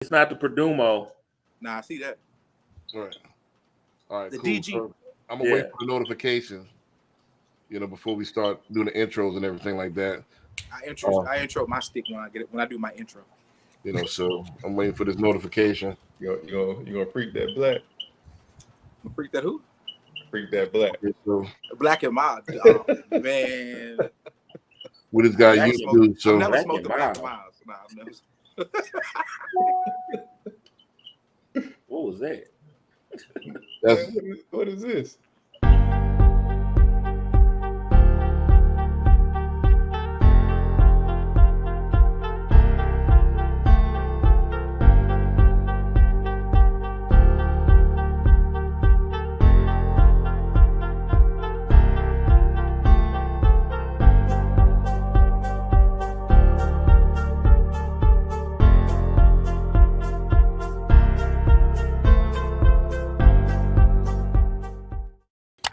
It's not the Perdumo. Nah, I see that. Right. All right, The cool. DG. So I'm gonna wait for the notifications, before we start doing the intros and everything like that. I intro my stick when I do my intro. So I'm waiting for this notification. You gonna freak that black? Freak that who? Freak that black. Okay, so Black and mild. Oh, man. what this guy used to do? So I've never smoked the Black and Mild. Nah, I've never. What was that? What is this?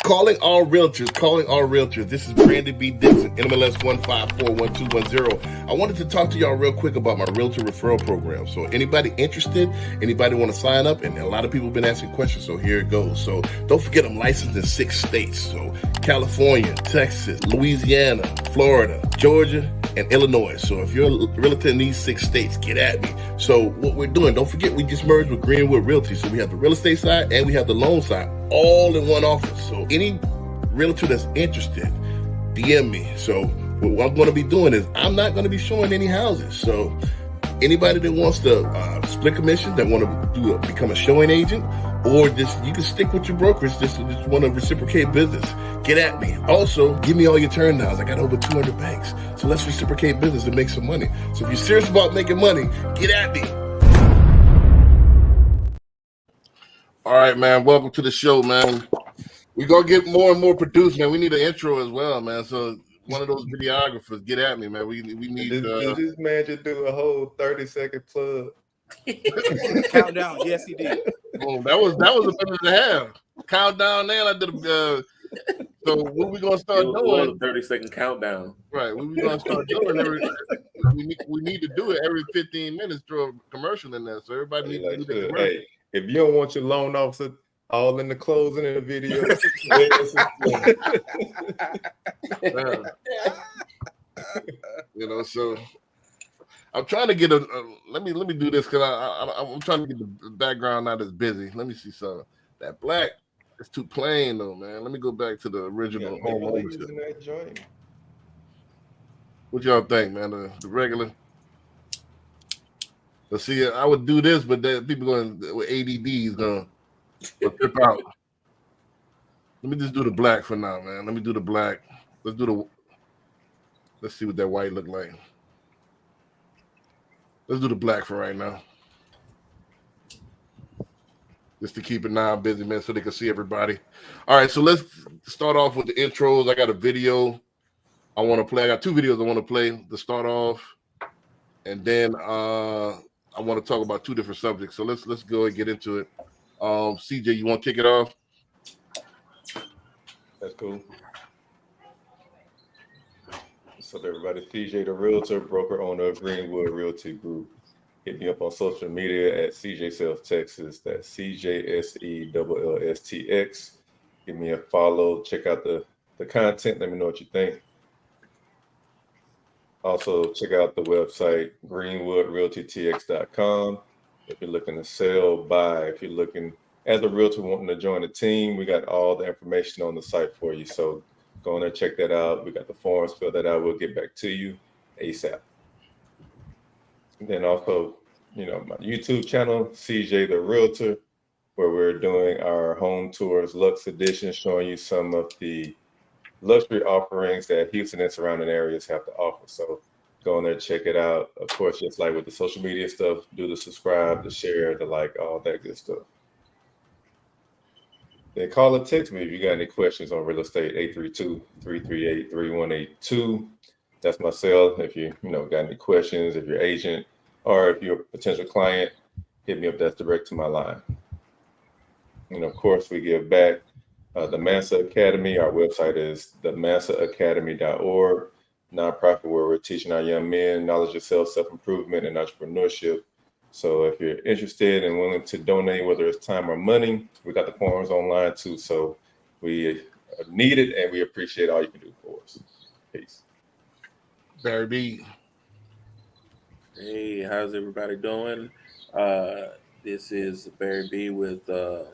Calling all realtors. This is Brandon B. Dixon, NMLS 1541210. I wanted to talk to y'all real quick about my realtor referral program. So anybody interested, anybody want to sign up? And a lot of people have been asking questions, so here it goes. So don't forget, I'm licensed in 6 states. So California, Texas, Louisiana, Florida, Georgia, and Illinois. So if you're a realtor in these 6 states, get at me. So what we're doing, don't forget, we just merged with Greenwood Realty. So we have the real estate side and we have the loan side all in one office. So any realtor that's interested, DM me. So what I'm going to be doing is I'm not going to be showing any houses. So anybody that wants to split commission, that want to become a showing agent, or just you can stick with your brokerage, just want to reciprocate business, get at me. Also, give me all your turn downs. I got over 200 banks. So let's reciprocate business and make some money. So if you're serious about making money, get at me. All right, man. Welcome to the show, man. We're going to get more and more produced, man. We need an intro as well, man. So one of those videographers, get at me, man. We need... Did this man just do a whole 30-second plug? Countdown. Yes, he did. Oh, that was a minute and a half. Countdown now. I did so what we going to start doing? 30-second countdown. Right. What we going to start doing? We need to do it every 15 minutes, throw a commercial in there. So everybody needs to do the commercial. Hey, if you don't want your loan officer all in the closing of the video, so I'm trying to get let me do this because I'm trying to get the background not as busy. Let me see something. That black is too plain though, man. Let me go back to the original home ownership. What y'all think, man? The regular. Let's see. I would do this, but people going with ADDs gonna trip out. Let me just do the black for now, man. Let me do the black. Let's see what that white look like. Let's do the black for right now. Just to keep it busy, man, so they can see everybody. All right, so let's start off with the intros. I got a video I want to play. I got 2 videos I want to play to start off. And then I want to talk about 2 different subjects. So let's go and get into it. CJ, you want to kick it off? That's cool. What's up, everybody? CJ, the realtor, broker owner of Greenwood Realty Group. Hit me up on social media at CJ Self Texas. That's CJSELLSTX. Give me a follow. Check out the content. Let me know what you think. Also, check out the website, greenwoodrealtytx.com. If you're looking to sell, buy, if you're looking as a realtor wanting to join the team, we got all the information on the site for you. So go on there, check that out. We got the forms, fill that out. We'll get back to you ASAP. And then also, my YouTube channel, CJ the Realtor, where we're doing our home tours, Lux Edition, showing you some of the luxury offerings that Houston and surrounding areas have to offer. So go on there, check it out. Of course, just like with the social media stuff, do the subscribe, the share, the like, all that good stuff. Then call or text me if you got any questions on real estate, 832-338-3182. That's my cell. If you got any questions, if you're an agent or if you're a potential client, hit me up. That's direct to my line. And of course, we give back. The Mansa Academy, our website is themansahacademy.org, nonprofit where we're teaching our young men knowledge of self-improvement and entrepreneurship So if you're interested and willing to donate, whether it's time or money, we got the forms online too. So we need it, and we appreciate all you can do for us. Peace. Barry B. Hey, how's everybody doing? This is Barry B with real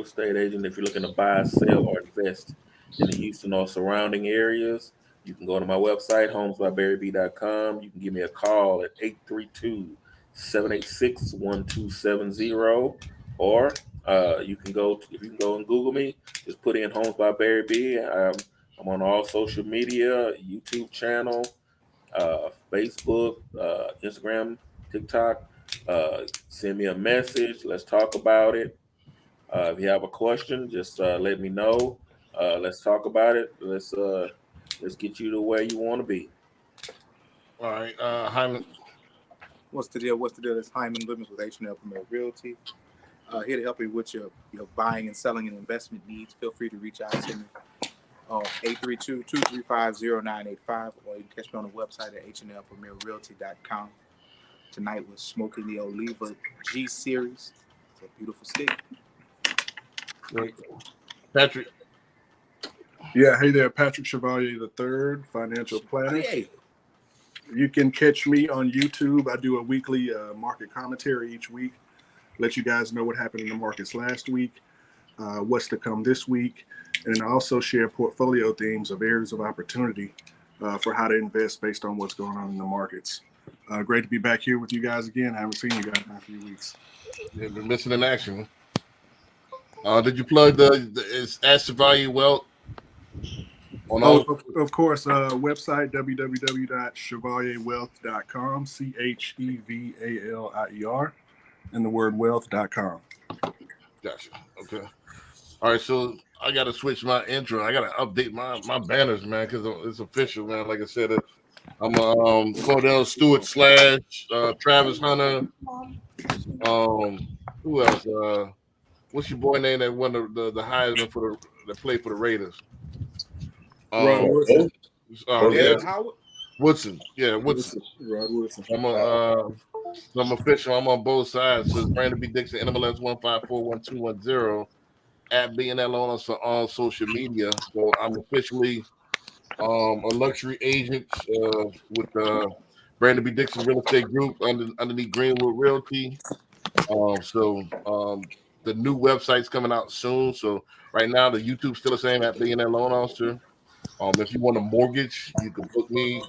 estate agent. If you're looking to buy, sell, or invest in the Houston or surrounding areas, you can go to my website, homesbybarryb.com. You can give me a call at 832-786-1270, or you can go and Google me. Just put in Homes by Barry B. I'm on all social media, YouTube channel, Facebook, Instagram, TikTok. Send me a message. Let's talk about it. If you have a question, just let me know. Let's talk about it. Let's get you to where you want to be. All right, Hyman. What's the deal? It's Hyman Livings with H&L Premier Realty. Here to help you with your buying and selling and investment needs. Feel free to reach out to me. 832-235-0985, or you can catch me on the website at hnlpremierrealty.com. Tonight we're smoking the Oliva G Series. It's a beautiful stick. Patrick. Yeah, hey there, Patrick Chevalier III, financial planner. Hey. You can catch me on YouTube. I do a weekly market commentary each week. Let you guys know what happened in the markets last week, what's to come this week, and I also share portfolio themes of areas of opportunity for how to invest based on what's going on in the markets. Great to be back here with you guys again. I haven't seen you guys in a few weeks. You've been missing in action. Did you plug it's Ask Chevalier Wealth? Of course, website www.chevalierwealth.com, CHEVALIER, and the word wealth.com. Gotcha. Okay. All right, so I got to switch my intro. I got to update my banners, man, because it's official, man. Like I said, I'm Cordell Stewart / Travis Hunter. Who else? What's your boy name that won the Heisman that played for the Raiders? Rod Woodson. Yeah. Howard? Woodson. Yeah, Woodson. Rod Woodson. I'm official. I'm on both sides. So it's Brandon B. Dixon, NMLS 1541210 at BNL on social media. So I'm officially a luxury agent with Brandon B. Dixon Real Estate Group underneath Greenwood Realty. The new website's coming out soon. So right now the YouTube's still the same at BNL Loan Officer. If you want a mortgage, you can book me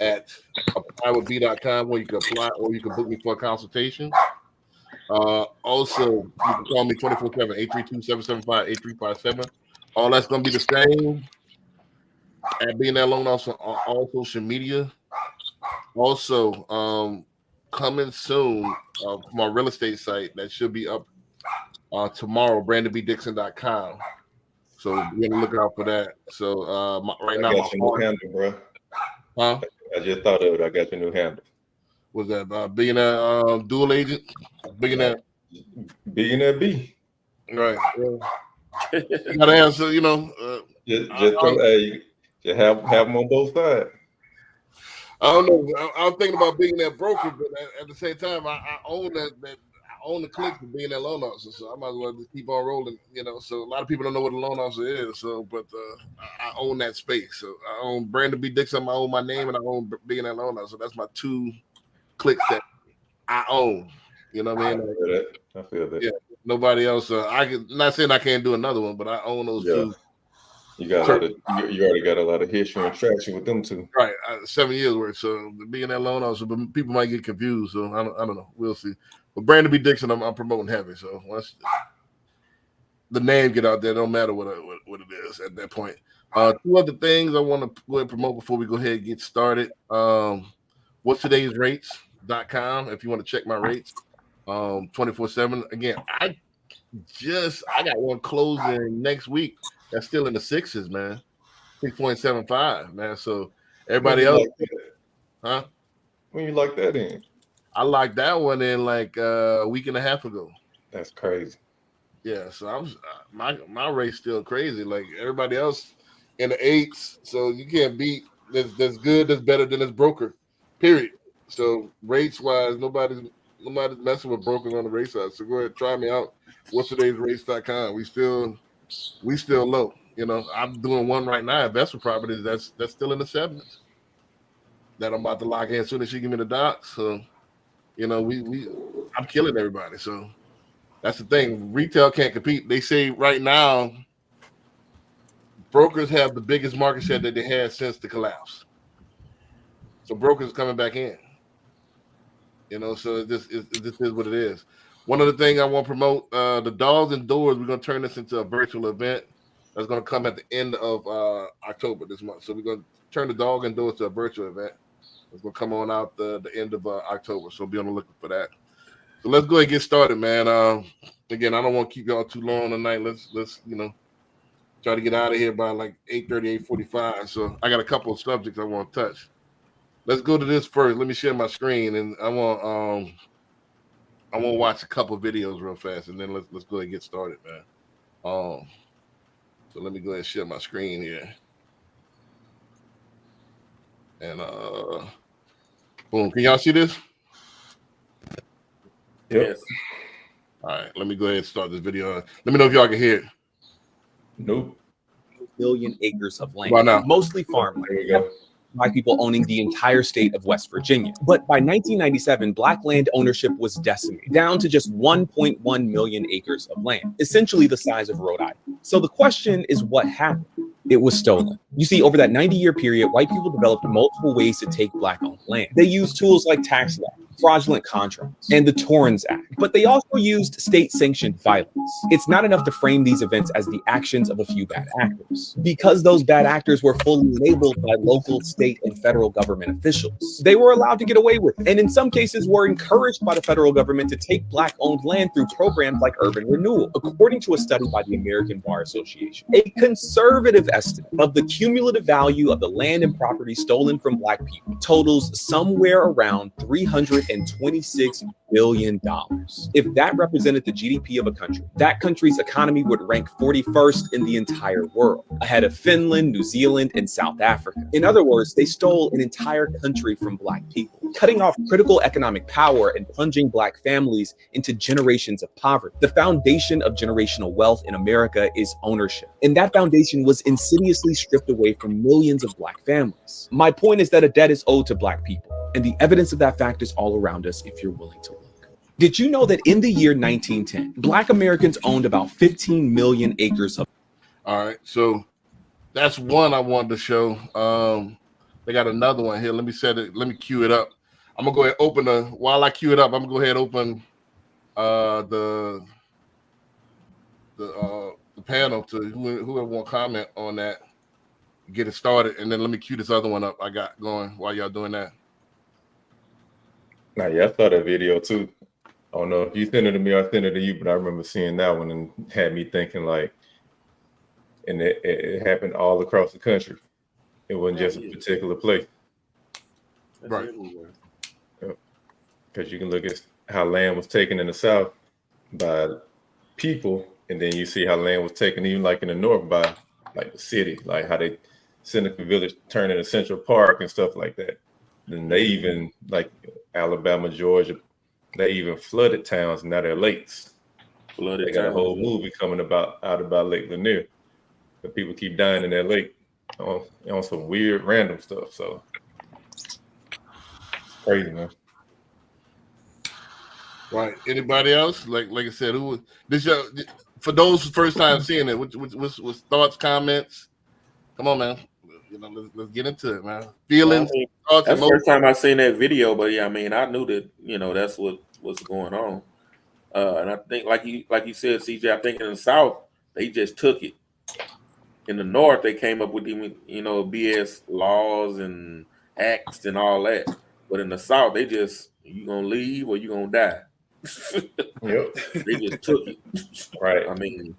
at applywithb.com, where you can apply, or you can book me for a consultation. Also, you can call me 24/7, 832-775-8357. All that's going to be the same at BNL Loan Officer on all social media. Also, coming soon, my real estate site that should be up tomorrow, brandonbdixon.com. So be on the lookout for that. So right now, I got your new handle, bro. Huh? I just thought of it. I got your new handle. Was that being a dual agent? Billionaire B. Right. You gotta answer, Just have them on both sides. I don't know. I'm thinking about being that broker, but at the same time, I own that I own the click for being that loan officer, so I might as well just keep on rolling. So a lot of people don't know what a loan officer is. So, but I own that space. So I own Brandon B. Dixon. I own my name, and I own being that loan officer. So that's my two clicks that I own. You know what I mean? I feel that. Yeah. Nobody else. Not saying I can't do another one, but I own those two. You already got a lot of history and traction with them too. Right, 7 years worth. So being that loan officer, but people might get confused. So I don't know. We'll see. But Brandon B. Dixon, I'm promoting heavy. So once the name get out there, don't matter what it is at that point. Two other things I want to go ahead and promote before we go ahead and get started. What's today's rates.com if you want to check my rates 24/7. Again, I got one closing next week that's still in the sixes, man. 6.75, man. So everybody else, huh? When you lock that in? I locked that one in like a week and a half ago. That's crazy. Yeah, so my rate's still crazy. Like everybody else in the eights, so you can't beat. That's good. That's better than this broker. Period. So rates wise, nobody's messing with brokers on the race side. So go ahead, try me out. What's today's race.com? We still low. You know, I'm doing one right now, investment properties that's still in the 7s. That I'm about to lock in as soon as she give me the docs. So, you know, I'm killing everybody. So that's the thing. Retail can't compete. They say right now, brokers have the biggest market share that they had since the collapse. So brokers are coming back in. You know, so this is what it is. One of the things I want to promote, the Dogs and Doors, we're going to turn this into a virtual event that's going to come at the end of October this month. So we're going to turn the Dog and Doors to a virtual event. It's going to come on out the end of October. So be on the lookout for that. So let's go ahead and get started, man. Again, I don't want to keep y'all too long tonight. Let's you know, try to get out of here by like 8:30, 8:45. So I got a couple of subjects I want to touch. Let's go to this first. Let me share my screen, and I want to watch a couple of videos real fast, and then let's go ahead and get started, man. So let me go ahead and share my screen here, and boom. Can y'all see this? Yes. All right. Let me go ahead and start this video. Let me know if y'all can hear it. Nope. Million acres of land, Why not? mostly farmland. There we go. Black people owning the entire state of West Virginia. But by 1997, Black land ownership was decimated, down to just 1.1 million acres of land, essentially the size of Rhode Island. So the question is, what happened? It was stolen. You see, over that 90-year period, white people developed multiple ways to take Black-owned land. They used tools like tax law, fraudulent contracts, and the Torrens Act. But they also used state-sanctioned violence. It's not enough to frame these events as the actions of a few bad actors, because those bad actors were fully labeled by local, state, and federal government officials. They were allowed to get away with it, and in some cases were encouraged by the federal government to take Black-owned land through programs like urban renewal. According to a study by the American Bar Association, a conservative estimate of the cumulative value of the land and property stolen from Black people totals somewhere around $326 billion. If that represented the GDP of a country, that country's economy would rank 41st in the entire world, ahead of Finland, New Zealand, and South Africa. In other words, they stole an entire country from Black people, cutting off critical economic power and plunging Black families into generations of poverty. The foundation of generational wealth in America is ownership, and that foundation was insidiously stripped away from millions of Black families. My point is that a debt is owed to Black people, and the evidence of that fact is all around us if you're willing to look. Did you know that in the year 1910, Black Americans owned about 15 million acres of... All right, so that's one I wanted to show. They got another one here. Let me set it. Let me cue it up. I'm gonna go ahead and open while I cue it up. I'm gonna go ahead and open the panel to whoever want to comment on that, get it started, and then let me cue this other one up I got going while y'all doing that. Now, yeah, I saw that video too. I don't know if you sent it to me or I sent it to you, but I remember seeing that one and had me thinking like, and it happened all across the country. It wasn't just a particular place. That's Right. everywhere. Because you can look at how land was taken in the South by people, and then you see how land was taken even like in the North by like the city, like how they Seneca Village turned into Central Park and stuff like that. And they even like Alabama, Georgia, they even flooded towns and now they're lakes. Flooded They got a towns. whole movie coming out about Lake Lanier. But people keep dying in that lake on some weird random stuff. So crazy, man. Right. Anybody else? Like I said, who this show, for those first time seeing it? What's thoughts, comments? Come on, man. You know, let's get into it, man. Feelings, thoughts, That's the emotions. first time I seen that video, but yeah, I mean, I knew that that's what's going on, and I think like you said, CJ, I think in the South they just took it. In the North, they came up with BS laws and acts and all that, but in the South, they just you gonna leave or you gonna die. Yep. They just took it. Right. I mean,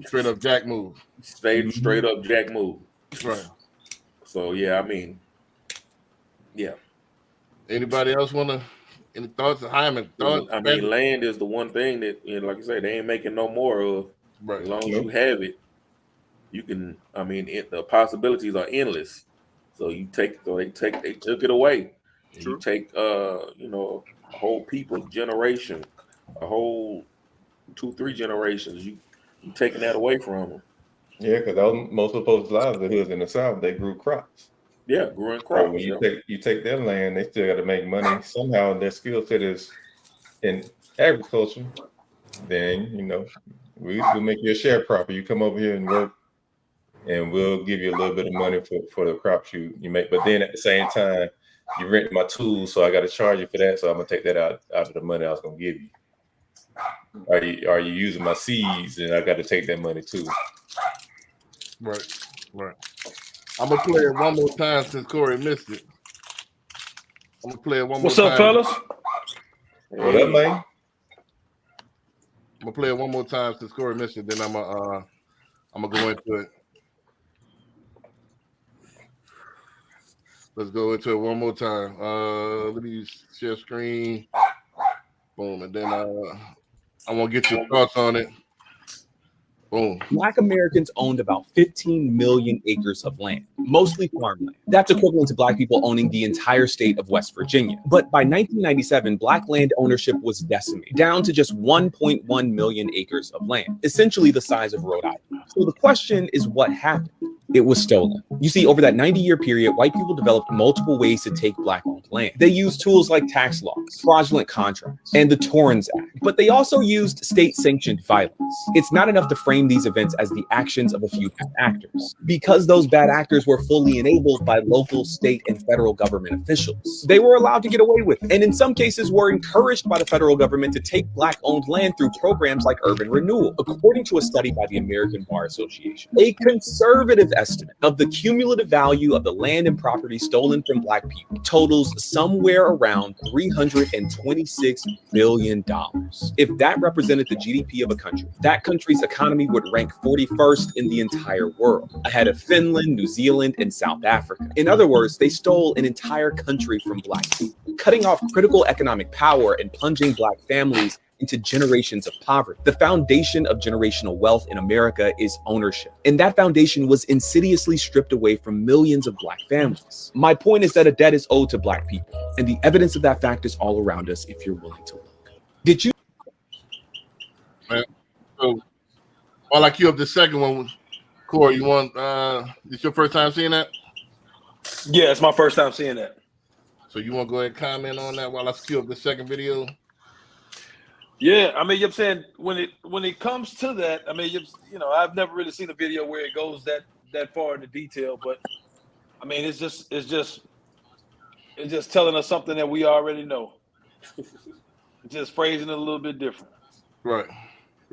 Straight up Jack move. straight up Jack move. Right. So yeah, I mean, yeah. Anybody else wanna any thoughts? Hyman, thoughts? I mean, land is the one thing that like I said, they ain't making no more of. Right. As long as you have it, you can. I mean, the possibilities are endless. So they took it away. You take you know, a whole people generation, a whole 2-3 generations. You taking that away from them. Yeah, because most of those livelihoods in the South, they grew crops. Yeah, growing So crops. when you take their land, they still got to make money somehow. Their skill set is in agriculture. Then you know we'll make you a sharecropper. You come over here and work, and we'll give you a little bit of money for the crops you make. But then at the same time, you rent my tools, so I got to charge you for that. So I'm gonna take that out of the money I was gonna give you. Are you using my seeds, and I got to take that money too? Right. I'm gonna play it one more time since Corey missed it. I'm gonna play it one more time. What's up, fellas? What up, man? I'm gonna play it one more time since Corey missed it. Then I'm gonna go into it. Let's go into it one more time. Let me share screen. Boom, and then I want to get your thoughts on it. Boom. Black Americans owned about 15 million acres of land, mostly farmland. That's equivalent to Black people owning the entire state of West Virginia. But by 1997, Black land ownership was decimated, down to just 1.1 million acres of land, essentially the size of Rhode Island. So the question is, what happened? It was stolen. You see, over that 90-year period, white people developed multiple ways to take Black-owned land. They used tools like tax laws, fraudulent contracts, and the Torrens Act. But they also used state-sanctioned violence. It's not enough to frame these events as the actions of a few bad actors, because those bad actors were fully enabled by local, state, and federal government officials. They were allowed to get away with it, and in some cases were encouraged by the federal government to take Black-owned land through programs like urban renewal. According to a study by the American Bar Association, a conservative estimate of the cumulative value of the land and property stolen from Black people totals somewhere around $326 billion. If that represented the GDP of a country, that country's economy would rank 41st in the entire world, ahead of Finland, New Zealand, and South Africa. In other words, they stole an entire country from Black people, cutting off critical economic power and plunging Black families into generations of poverty. The foundation of generational wealth in America is ownership. And that foundation was insidiously stripped away from millions of Black families. My point is that a debt is owed to Black people. And the evidence of that fact is all around us if you're willing to look. Did you? So while I queue up the second one, Corey, you want, this your first time seeing that? Yeah, it's my first time seeing that. So you want to go ahead and comment on that while I queue up the second video? Yeah, I mean, you're saying when it comes to that, I mean, you know, I've never really seen a video where it goes that far into detail, but I mean, it's just telling us something that we already know, just phrasing it a little bit different. Right.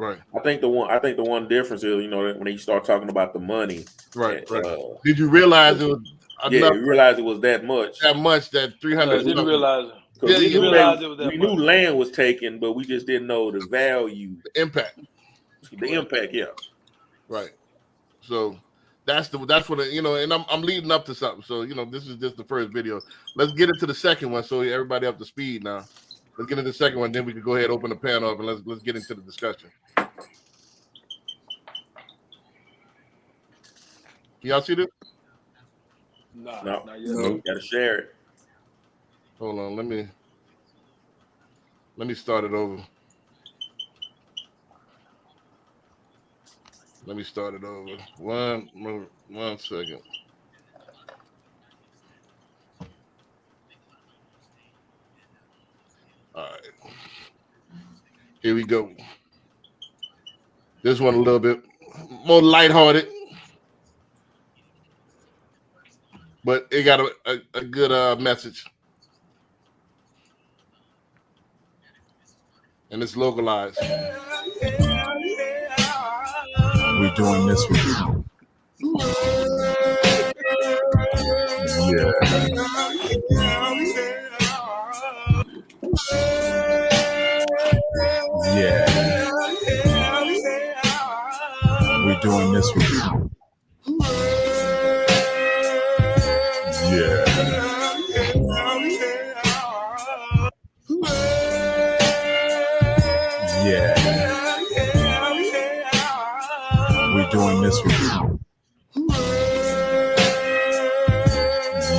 I think the one difference is, you know, when you start talking about the money. Right. Did you realize it was? Yeah, you realize it was that much. That 300. I didn't realize it. Yeah, we knew land was taken, but we just didn't know the value, the impact. The impact, yeah. Right. So that's what you know, and I'm leading up to something. So you know, this is just the first video. Let's get into the second one, so everybody up to speed now. Let's get into the second one, then we can go ahead and open the panel up and let's get into the discussion. Y'all see this? No. Not yet. No. Gotta share it. Hold on, let me start it over. One second. All right. Here we go. This one a little bit more lighthearted, but it got a good message. And it's localized. We're doing this with you. Yeah. Yeah. We're doing this with you. Yeah. Yeah. We're doing this with you.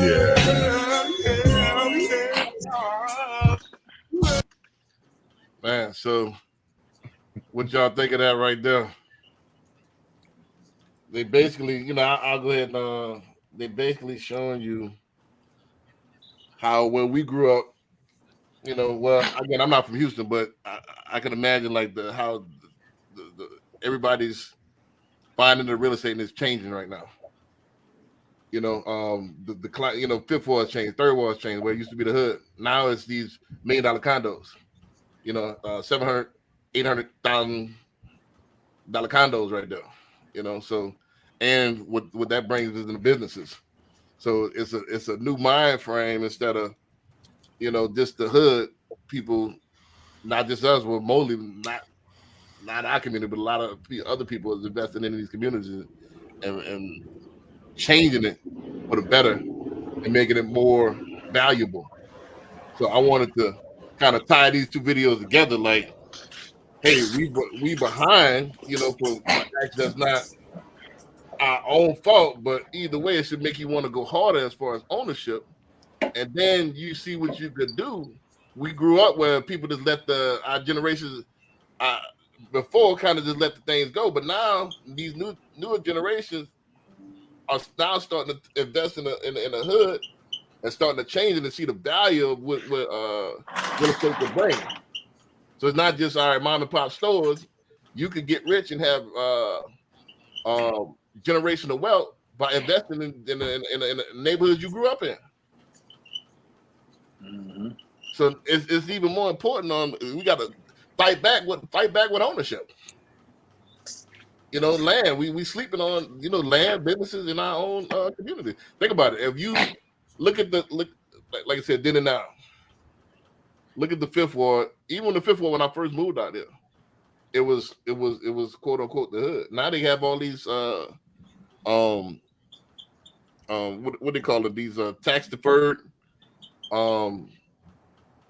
Yeah. So what y'all think of that right there? They basically, I'll go ahead and they basically showing you how when we grew up, well, again, I'm not from Houston, but I can imagine like how everybody's buying into real estate and it's changing right now. The fifth wall has changed, third wall has changed. Where it used to be the hood, now it's these $1 million condos. $700,000, $800,000 condos right there. So, and what that brings is in the businesses. So it's a new mind frame instead of just the hood people, not just us. Well, mostly not our community, but a lot of other people is investing in these communities and changing it for the better and making it more valuable. So I wanted to kind of tie these two videos together. Like, hey, we behind, for actually that's not our own fault, but either way, it should make you want to go harder as far as ownership. And then you see what you could do. We grew up where people just let our generations before kind of just let the things go, but now these newer generations are now starting to invest in a hood and starting to change it and see the value of what real estate could bring. So it's not just all right, mom and pop stores. You could get rich and have generational wealth by investing in the neighborhoods you grew up in. Mm-hmm. So it's even more important. We got to fight back with ownership. Land. We sleeping on land, businesses in our own community. Think about it. If you look like I said, then and now. Look at the fifth ward. Even the fifth ward, when I first moved out there, it was quote unquote the hood. Now they have all these what they call it? These tax deferred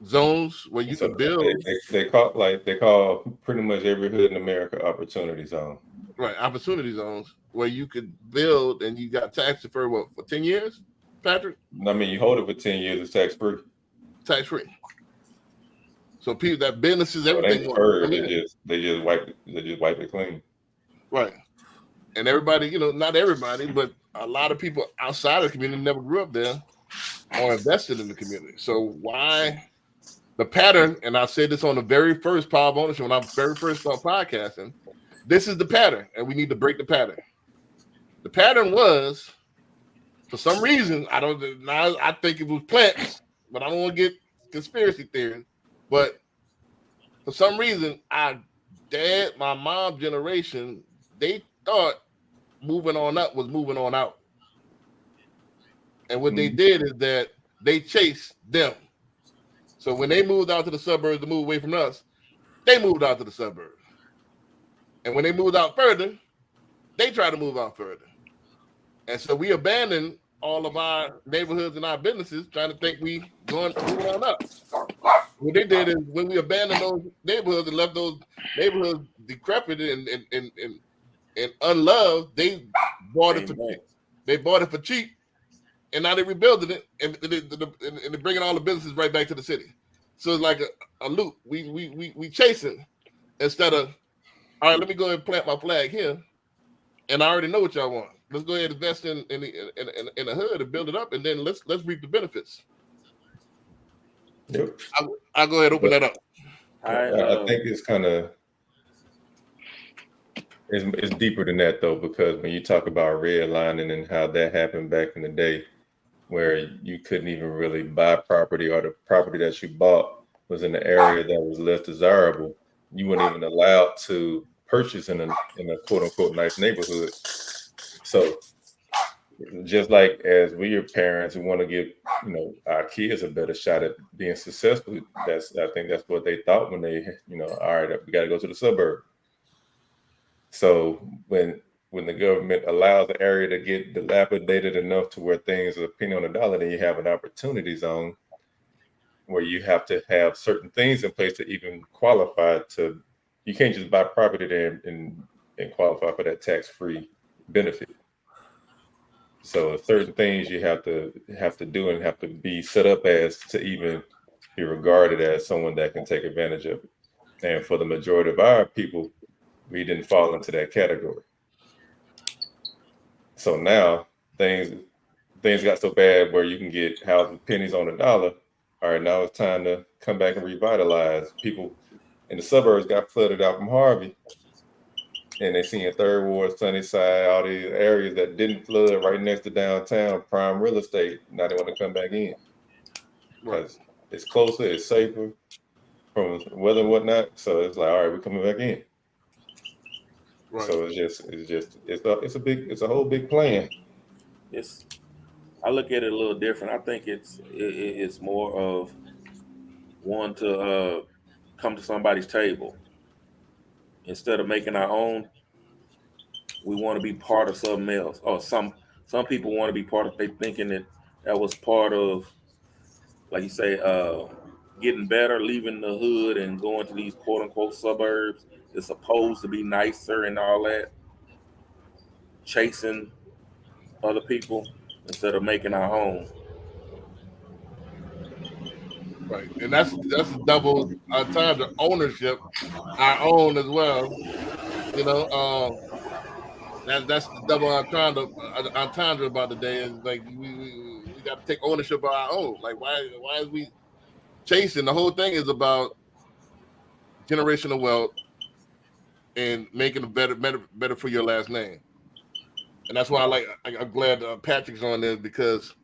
zones where you can build. They call pretty much every hood in America opportunity zone. Right, opportunity zones where you could build and you got tax deferred for 10 years, Patrick? I mean, you hold it for 10 years, it's tax free. Tax free. So people that businesses, So everything. they just wipe it clean. Right. And everybody, not everybody, but a lot of people outside of the community never grew up there or invested in the community. So why the pattern, and I said this on the very first Power of Ownership when I very first started podcasting, this is the pattern, and we need to break the pattern. The pattern was, for some reason, I think it was plants, but I don't want to get conspiracy theories. But for some reason, my mom's generation, they thought moving on up was moving on out. And what they did is that they chased them. So when they moved out to the suburbs to move away from us, they moved out to the suburbs. And when they moved out further, they tried to move out further. And so we abandoned all of our neighborhoods and our businesses trying to think we moving on up. What they did is when we abandoned those neighborhoods and left those neighborhoods decrepit and unloved, they bought it for cheap. They bought it for cheap, and now they're rebuilding it and they're bringing all the businesses right back to the city. So it's like a loop. We chasing instead of, all right, let me go ahead and plant my flag here, and I already know what y'all want. Let's go ahead and invest in a hood and build it up, and then let's reap the benefits. Yep. I'll go ahead and open that up. I think it's kind of it's deeper than that though, because when you talk about redlining and how that happened back in the day, where you couldn't even really buy property, or the property that you bought was in the area that was less desirable, you weren't even allowed to purchase in a quote unquote nice neighborhood. So just like as we're parents, we want to give our kids a better shot at being successful. I think that's what they thought when they all right, we got to go to the suburb. So when the government allows the area to get dilapidated enough to where things are a penny on the dollar, then you have an opportunity zone where you have to have certain things in place to even qualify to. You can't just buy property there and qualify for that tax-free benefit. So certain things you have to do and have to be set up as to even be regarded as someone that can take advantage of it. And for the majority of our people, we didn't fall into that category. So now things got so bad where you can get houses pennies on the dollar. All right, now it's time to come back and revitalize. People in the suburbs got flooded out from Harvey, and they see in Third Ward, Sunnyside, all these areas that didn't flood right next to downtown, prime real estate. Now they want to come back in because it's closer, it's safer from weather and whatnot. So it's like, all right, we're coming back in. Right. So it's a whole big plan. I look at it a little different. I think it's more of one to come to somebody's table instead of making our own. We want to be part of something else, or some people want to be part of. They thinking that was part of, like you say, getting better, leaving the hood and going to these quote unquote suburbs. It's supposed to be nicer and all that, chasing other people instead of making our own. Right, and that's a double time of ownership, our own as well. You know, that's the double entendre about the day. Is like we got to take ownership of our own. Like why is we chasing? The whole thing is about generational wealth and making it better for your last name. And that's why I'm glad Patrick's on this, because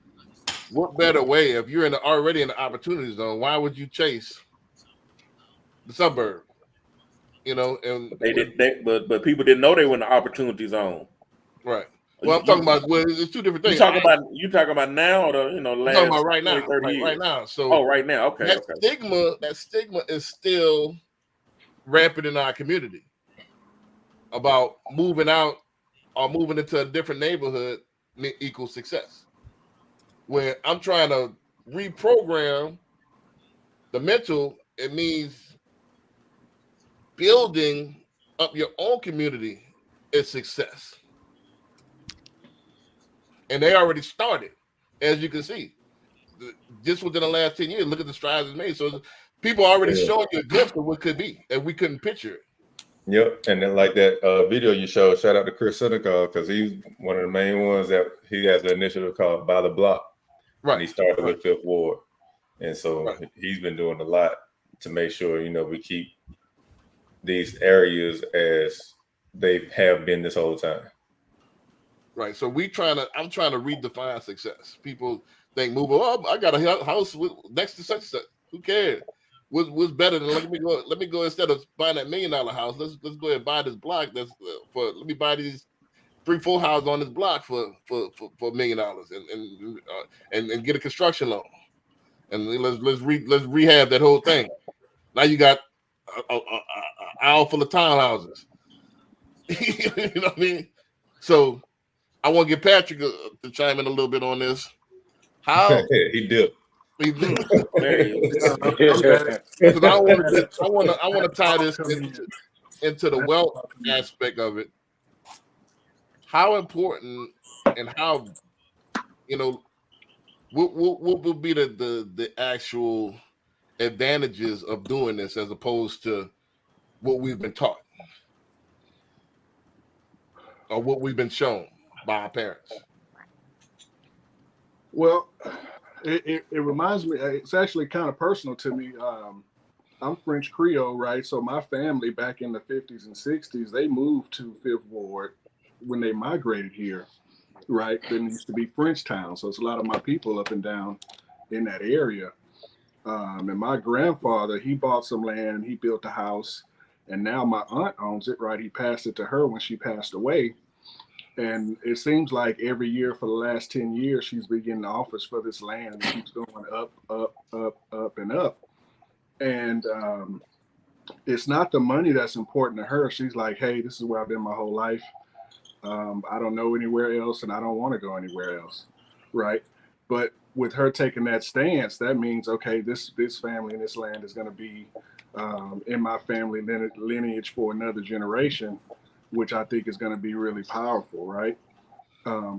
what better way, if you're already in the opportunity zone, why would you chase the suburb? You know, and but people didn't know they were in the opportunity zone. Right. Well, I'm talking about it's two different things. You talking about now, or the last? I'm talking about right now, 30 years. right now. So right now, okay. That stigma is still rampant in our community about moving out or moving into a different neighborhood equals success. When I'm trying to reprogram the mental, it means building up your own community is success. And they already started, as you can see. Just within the last 10 years, look at the strides it's made. So people already showing you a glimpse of what could be, and we couldn't picture it. Yep, and then like that video you showed, shout out to Chris Senecal, because he's one of the main ones that he has an initiative called By the Block. Right. And he started with Fifth Ward. And so he's been doing a lot to make sure, we keep these areas as they have been this whole time. Right. So I'm trying to redefine success. People think I got a house next to such and such. Who cares? What's better than let me go instead of buying that $1 million house, let's go ahead and buy this block let me buy these 3-4 houses on this block for $1 million and get a construction loan. And let's rehab that whole thing. Now you got an aisle full of townhouses. You know what I mean? So I want to get Patrick to chime in a little bit on this. How he did. I want to tie this into the wealth aspect of it. How important and how what will be the actual advantages of doing this as opposed to what we've been taught or what we've been shown by our parents? Well, it reminds me, it's actually kind of personal to me. I'm French Creole, right? So my family back in the 50s and 60s, they moved to Fifth Ward when they migrated here, right? There used to be Frenchtown. So it's a lot of my people up and down in that area. And my grandfather, he bought some land, he built a house, and now my aunt owns it, right? He passed it to her when she passed away. And it seems like every year for the last 10 years, she's been getting offers for this land. It keeps going up, and up. And it's not the money that's important to her. She's like, hey, this is where I've been my whole life. I don't know anywhere else, and I don't want to go anywhere else, right? But with her taking that stance, that means, okay, this family and this land is going to be in my family lineage for another generation, which I think is going to be really powerful, right?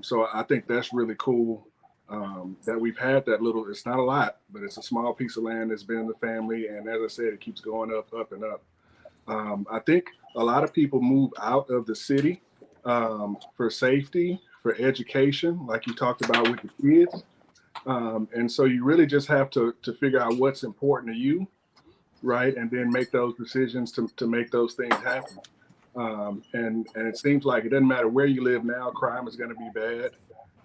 So I think that's really cool that we've had that little, it's not a lot, but it's a small piece of land that's been in the family. And as I said, it keeps going up, and up. I think a lot of people move out of the city for safety, for education, like you talked about with the kids. And so you really just have to figure out what's important to you, right? And then make those decisions to make those things happen. And it seems like it doesn't matter where you live now, crime is going to be bad.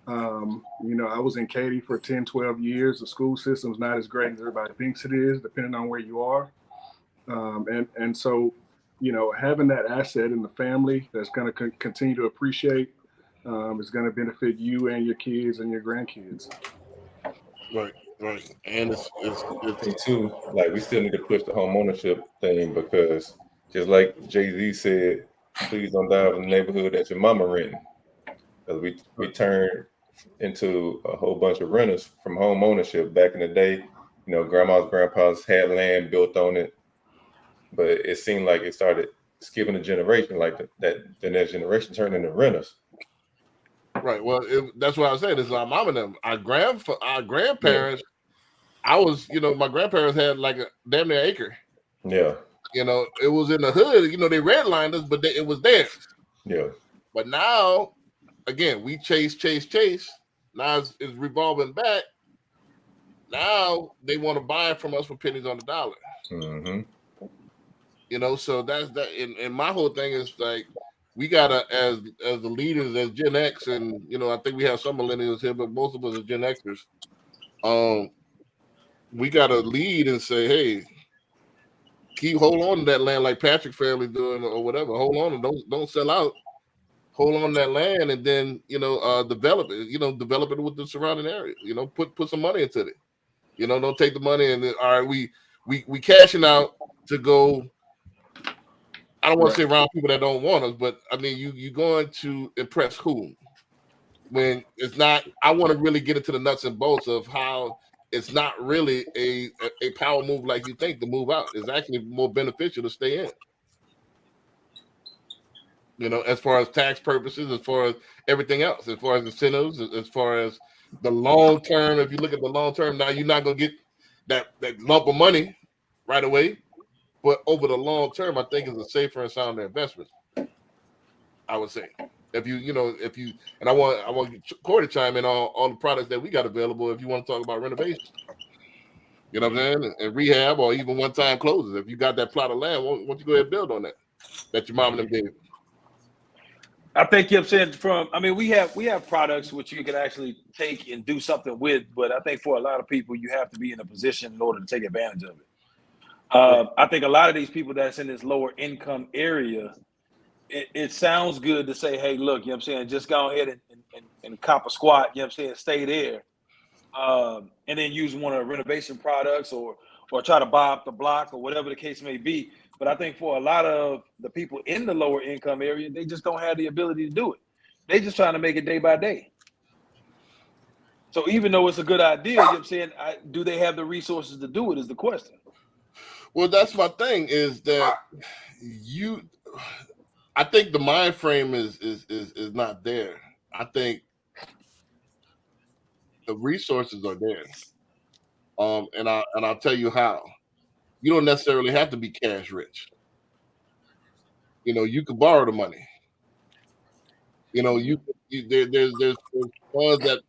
You know, I was in Katy for 10, 12 years. The school system's not as great as everybody thinks it is, depending on where you are. And so, you know, having that asset in the family that's going to continue to appreciate is going to benefit you and your kids and your grandkids. Right. And it's And too, like we still need to push the home ownership thing because just like Jay-Z said, please don't die in the neighborhood that your mama renting. Because we turned into a whole bunch of renters from home ownership back in the day. You know, grandpas had land built on it, but it seemed like it started skipping a generation, like that the next generation turned into renters. right. Well, that's what I said. It's our mom and them. Our grandparents. I was, you know, my grandparents had like a damn near acre. Yeah. You know, it was in the hood. You know, they redlined us, but it was theirs. Yeah. But now, again, we chase. Now it's revolving back. Now they want to buy it from us for pennies on the dollar. Mm-hmm. You know, so that's that. And my whole thing is like, we gotta, as the leaders, as Gen X, and you know, I think we have some millennials here, but most of us are Gen Xers. We gotta lead and say, hey, hold on to that land like Patrick family doing or whatever. Hold on and don't sell out. Hold on to that land and then, you know, develop it. You know, develop it with the surrounding area. You know, put some money into it. You know, don't take the money and then, all right, we cashing out to go. I don't want to say around people that don't want us, but I mean, you going to impress who? When it's not. I want to really get into the nuts and bolts of how it's not really a power move like you think to move out. It's actually more beneficial to stay in. You know, as far as tax purposes, as far as everything else, as far as incentives, as far as the long term. If you look at the long term, now you're not gonna get that lump of money right away, but over the long term, I think it's a safer and sounder investment. I would say. If you and I want Corey to chime in on all the products that we got available. If you want to talk about renovation, you know what I'm saying, and rehab or even one-time closes. If you got that plot of land, why don't you go ahead and build on that your mom and them gave? I think you know what I'm saying. We have products which you can actually take and do something with, but I think for a lot of people, you have to be in a position in order to take advantage of it. I think a lot of these people that's in this lower income area. It sounds good to say, hey, look, you know what I'm saying, just go ahead and cop a squat, you know what I'm saying, stay there. And then use one of the renovation products or try to buy up the block or whatever the case may be. But I think for a lot of the people in the lower income area, they just don't have the ability to do it. They just trying to make it day by day. So even though it's a good idea, you know what I'm saying, do they have the resources to do it is the question. Well, that's my thing is that I think the mind frame is not there. I think the resources are there. And I'll tell you how. You don't necessarily have to be cash rich. You know, you could borrow the money. You know, there's funds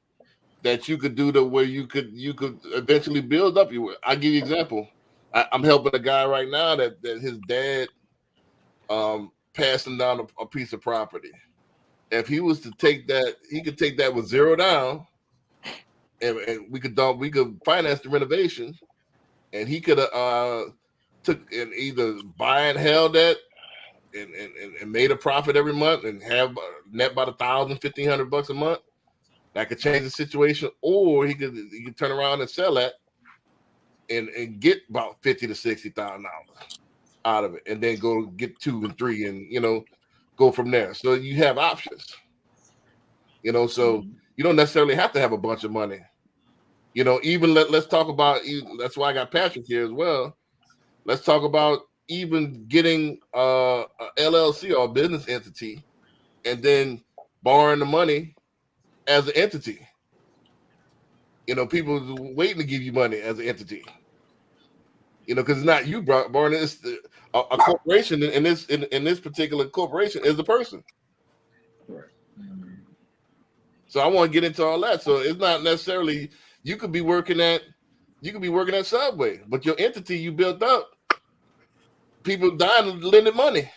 that you could do to where you could eventually build up. I'll give you an example. I'm helping a guy right now that his dad passed him down a piece of property. If he was to take that, he could take that with zero down, and we could finance the renovation, and he could took and either buy and held that and made a profit every month and have net about $1,000, $1,500 a month. That could change the situation, or he could turn around and sell that and get about $50,000 to $60,000 out of it, and then go get 2 and 3, and go from there. So you have options. So you don't necessarily have to have a bunch of money. Even let's talk about. That's why I got Patrick here as well. Let's talk about even getting a LLC or a business entity, and then borrowing the money as an entity. People waiting to give you money as an entity. Because it's not you borrowing it. a corporation in this particular corporation is the person. Right. So I want to get into all that. So it's not necessarily you could be working at Subway, but your entity you built up, people dying and lending money.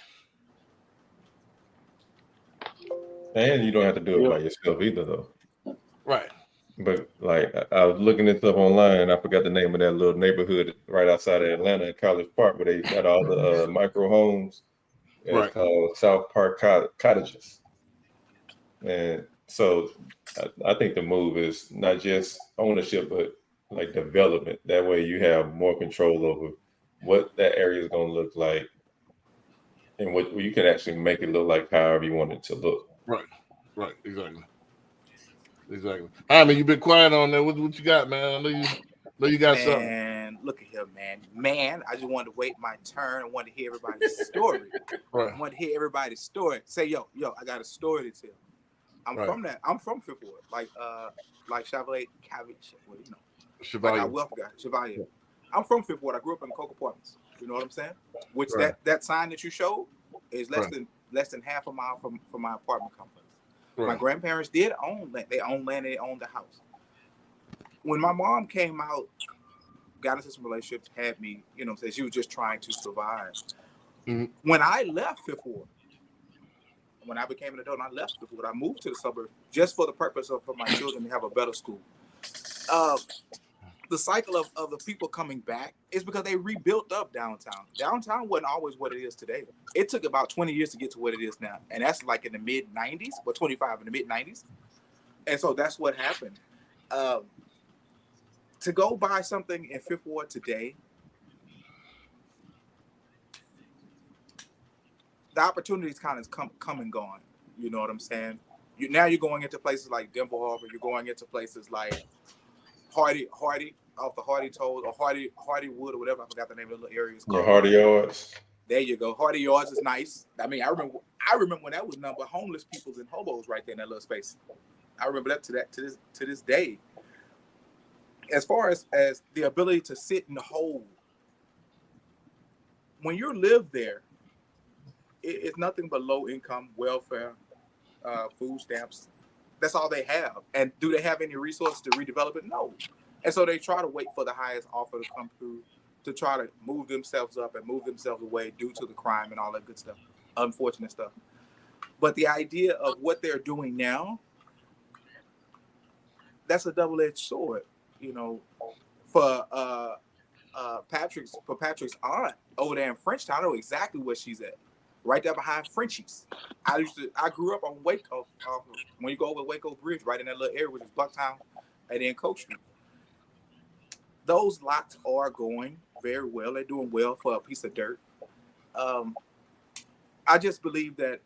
And you don't have to do it by yourself either, though. Right. But like I was looking this up online, I forgot the name of that little neighborhood right outside of Atlanta in College Park, where they got all the micro homes. And Right. It's called South Park Cottages. And so I think the move is not just ownership, but like development. That way you have more control over what that area is going to look like, and what you can actually make it look like however you want it to look. Right. Exactly. I mean, you've been quiet on that. What you got, man? I know you got something. Man, look at here, man. I just wanted to wait my turn. I wanted to hear everybody's story. Right. I wanted to hear everybody's story. Say, yo, I got a story to tell. I'm Right. from that. I'm from Fifth Ward, like Chevrolet Cabbage. Well, you know, Chevalier. like our wealth guy, Chevalier. I'm from Fifth Ward. I grew up in Coke Apartments. You know what I'm saying? Which Right. that sign that you showed is less Right. than half a mile from my apartment complex. Right. My grandparents did own land. They owned land. They owned the house. When my mom came out, got into some relationships, had me, you know what I'm saying? She was just trying to survive. Mhm. When I left Fifth Ward, when I became an adult and I left Fifth Ward, I moved to the suburbs just for the purpose of for my children to have a better school. The cycle of the people coming back is because they rebuilt up downtown. Downtown wasn't always what it is today. It took about 20 years to get to what it is now. And that's like in the mid 90s, or 25 in the mid 90s. And so that's what happened. To go buy something in Fifth Ward today, the opportunities kind of come and gone. You know what I'm saying? Now you're going into places like Denver Harbor. You're going into places like Hardy off the Hardy Toll or Hardy Wood or whatever. I forgot the name of the little area it's called. Hardy Yards. There you go. Hardy Yards is nice. I mean, I remember when that was nothing but homeless peoples and hobos right there in that little space. I remember that to this day. As far as the ability to sit and hold, when you live there, it's nothing but low income, welfare, food stamps. That's all they have. And do they have any resources to redevelop it? No. And so they try to wait for the highest offer to come through to try to move themselves up and move themselves away due to the crime and all that good stuff, unfortunate stuff. But the idea of what they're doing now, that's a double-edged sword, you know, for Patrick's aunt over there in Frenchtown. I know exactly where she's at. Right there behind Frenchie's. I grew up on Waco. When you go over Waco Bridge, right in that little area, which is Bucktown, and then Coke Street. Those lots are going very well. They're doing well for a piece of dirt. I just believe that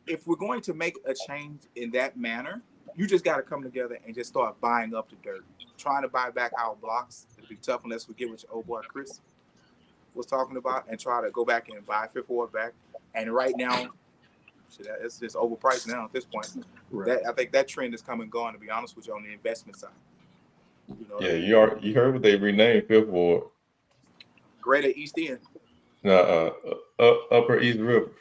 if we're going to make a change in that manner, you just got to come together and just start buying up the dirt. Trying to buy back our blocks, it'll be tough unless we get what your old boy Chris was talking about and try to go back and buy Fifth Ward back. And right now, it's just overpriced now at this point. Right. I think that trend is coming and gone, to be honest with you, on the investment side. You know, Yeah, you heard what they renamed Fifth Ward. Greater East End. Upper East River.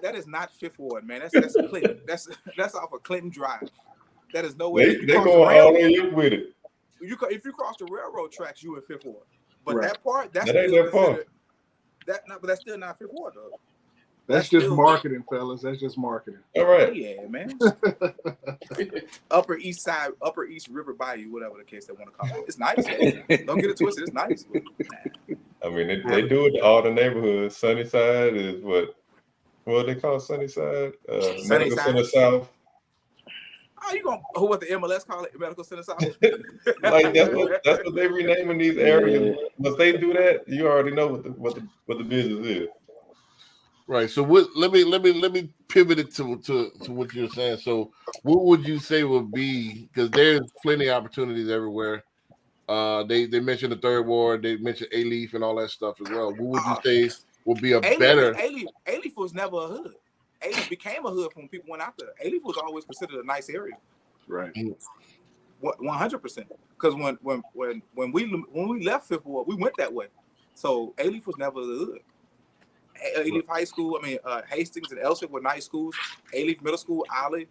That is not Fifth Ward, man. That's Clinton. That's off of Clinton Drive. That is no way. They go all the way up with it. If you cross the railroad tracks, you in Fifth Ward. But Right. that part, That ain't that far. But that's still not Fifth Ward, though. That's just marketing, fellas. That's just marketing. All right. Yeah, man. Upper East Side, Upper East River Bayou, whatever the case they want to call it. It's nice. Don't get it twisted. It's nice. I mean, they do it to all the neighborhoods. Sunnyside is what do they call Sunnyside? Medical Sunnyside? Center South. Oh, you gonna what the MLS call it? Medical Center South. Like that's what they renaming these areas. Once they do that, you already know what the business is. Right. So let me pivot it to what you're saying. So what would you say would be, because there's plenty of opportunities everywhere. They mentioned the Third Ward, they mentioned A-Leaf and all that stuff as well. What would you say would be a better? A-Leaf was never a hood. A-Leaf became a hood when people went out there. A-Leaf was always considered a nice area. Right. 100%. Because when we left Fifth Ward, we went that way. So A-Leaf was never the hood. A-Leaf High School, Hastings and Elswick were nice schools. A-Leaf Middle School, Olive,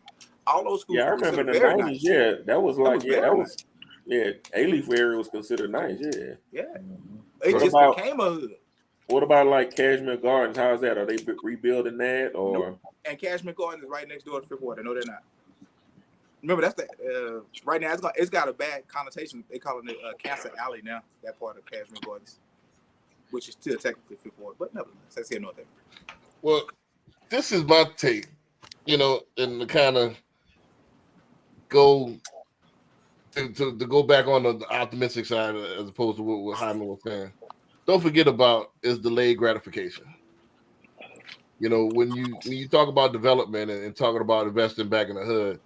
all those schools Yeah, I were remember in the considered very 90s. nice. Yeah, that was like, was very nice. A-Leaf area was considered nice. Yeah. Yeah. It What just about- became a hood. What about like Cashmere Gardens? How's that? Are they rebuilding that or? Nope. And Cashmere Gardens is right next door to Fifth Ward. No, they're not. Remember, that's the right now. It's got a bad connotation. They call it Cancer Alley now. That part of Cashmere Gardens, which is still technically Fifth Ward, but nevertheless, that's here nor there. Well, this is my take, and to kind of go to go back on the optimistic side as opposed to what Hyman was saying. Don't forget about is delayed gratification. When you talk about development and talking about investing back in the hood,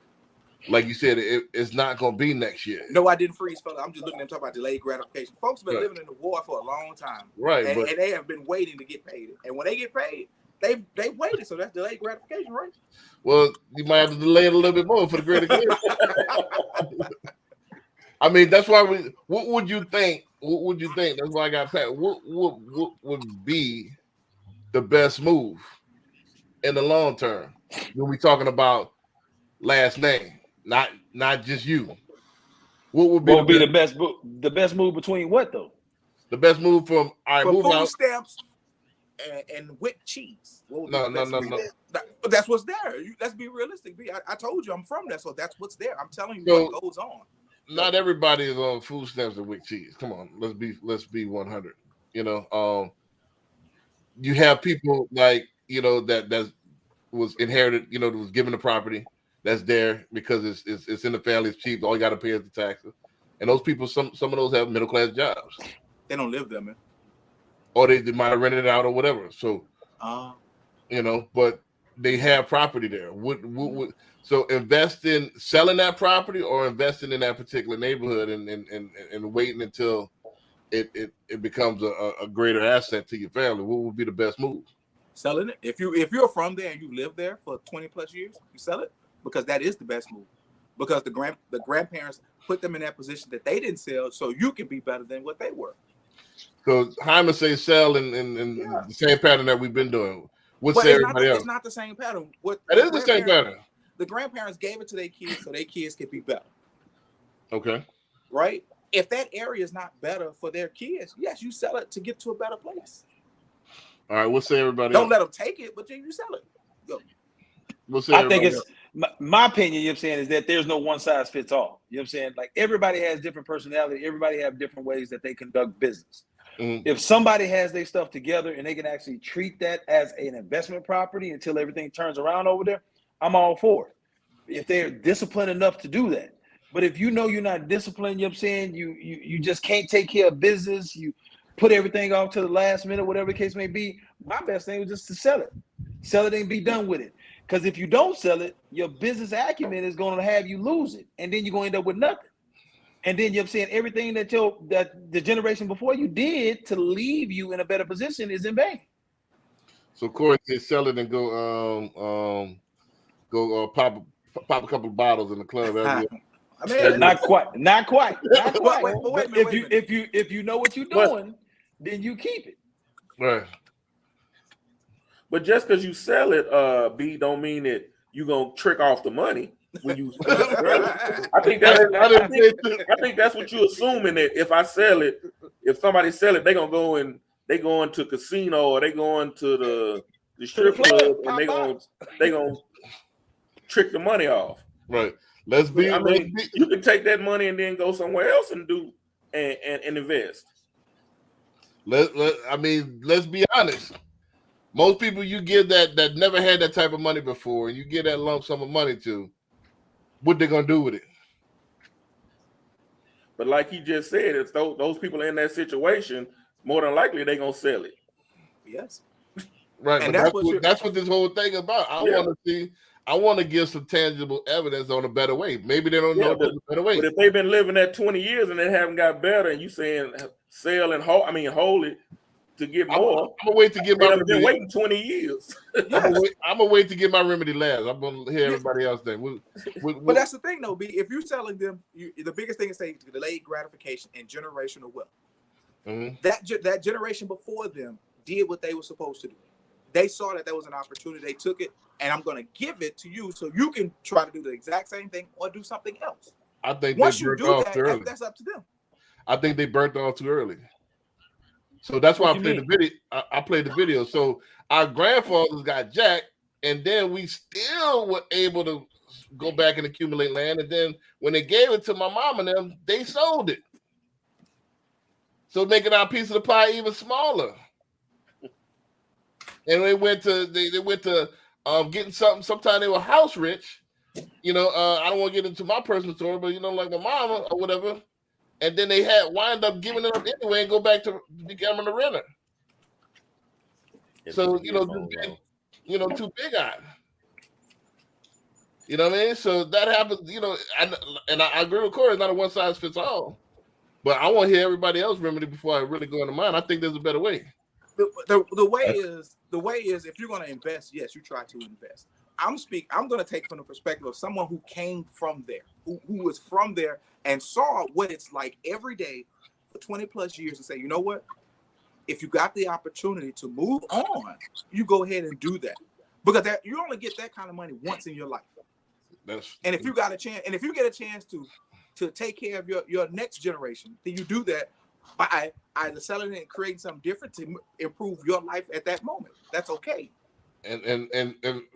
like you said, it's not going to be next year. No, I didn't freeze, fella. I'm just looking at them talking about delayed gratification. Folks have been Right. living in the war for a long time, Right, and, but and they have been waiting to get paid. And when they get paid, they waited. So that's delayed gratification, right? well, you might have to delay it a little bit more for the greater good. I mean, that's why what would you think? What would you think? That's why I got Pat. What would be the best move in the long term when we talking about last name, not just you? What would be, What would be the best move between what though? the best move from all right, For move food out? stamps and whipped cheese. What would be No, the no, best no, move? no. But that's what's there. Let's be realistic. I told you I'm from there, so that's what's there. I'm telling you So- what goes on. Not everybody is on food stamps and with cheese. Come on, let's be 100. You have people like that was inherited. That was given the property that's there because it's in the family. It's cheap. All you got to pay is the taxes. And those people, some of those have middle class jobs, They don't live there, man. or they might have rented it out or whatever. So but they have property there. So invest in selling that property or investing in that particular neighborhood and waiting until it becomes a greater asset to your family. What would be the best move? Selling it. If you're from there and you live there for 20 plus years, you sell it because that is the best move. Because the grandparents put them in that position that they didn't sell, so you can be better than what they were. So Hyman says sell in the same pattern that we've been doing. What's But everybody else? it's not the same pattern. That is the same pattern. The grandparents gave it to their kids so their kids could be better, Okay. right? If that area is not better for their kids, yes, you sell it to get to a better place. All right. What's everybody Don't else? let them take it, but you sell it. Go. What's I think everybody it's else? my opinion, is that there's no one size fits all. You know what I'm saying? Like everybody has different personality, everybody have different ways that they conduct business. Mhm. If somebody has their stuff together and they can actually treat that as an investment property until everything turns around over there, I'm all for it. If they're disciplined enough to do that. But if you know you're not disciplined, you know what I'm saying, you just can't take care of business, you put everything off to the last minute, whatever the case may be, my best thing was just to sell it. Sell it and be done with it. Because if you don't sell it, your business acumen is going to have you lose it. And then you're going to end up with nothing. And then you're saying everything that the generation before you did to leave you in a better position is in vain. So Corey said sell it and go pop a couple of bottles in the club. I mean, Not quite. Wait a minute. If you know what you're doing, then you keep it. Right. But just because you sell it, B, don't mean that you're gonna trick off the money when you. I think that's what you're assuming, that if I sell it, if somebody sell it, they go into casino or they go into the strip club and they gonna trick the money off. Right. Let's be. You can take that money and then go somewhere else and do and invest. Let's be honest. Most people you give that never had that type of money before, and you give that lump sum of money to, what they gonna do with it? But like he just said, if those people in that situation, more than likely they gonna sell it. Yes. Right. And But that's that's what this whole thing about. I want to give some tangible evidence on a better way. Maybe they don't know there's a better way. But if they've been living that 20 years and they haven't got better, and you saying sell and hold it to get more, I'm gonna wait to get my remedy. Been waiting 20 years. I'm gonna wait to get my remedy last. I'm gonna hear everybody else think. But that's the thing, though, B. If you're selling them, the biggest thing is say delayed gratification and generational wealth. Mhm. That generation before them did what they were supposed to do. They saw that there was an opportunity. They took it, and I'm going to give it to you so you can try to do the exact same thing or do something else. I think Once they you burnt do off that, too early. that's up to them. I think they burnt off too early. So that's why What I you played the mean? video. I played the video. So our grandfathers got jacked, and then we still were able to go back and accumulate land. And then when they gave it to my mom and them, they sold it. So making our piece of the pie even smaller. And they went to getting something. Sometimes they were house rich. You know, I don't want to get into my personal story, but you know, like my mama or whatever. And then they wind up giving it up anyway and go back to becoming a renter. So you know, too big eyed. You know what I mean? So that happens. You know, I agree with Corey. It's not a one size fits all. But I want to hear everybody else remedy before I really go into mine. I think there's a better way. The way is if you're going to invest, yes, you try to invest. I'm going to take from the perspective of someone who came from there, who was from there and saw what it's like every day for 20 plus years and say, you know what? If you got the opportunity to move on, you go ahead and do that, because you only get that kind of money once in your life. And if you got a chance, and if you get a chance to take care of your next generation, then you do that by either selling it and creating something different to improve your life at that moment. That's okay. And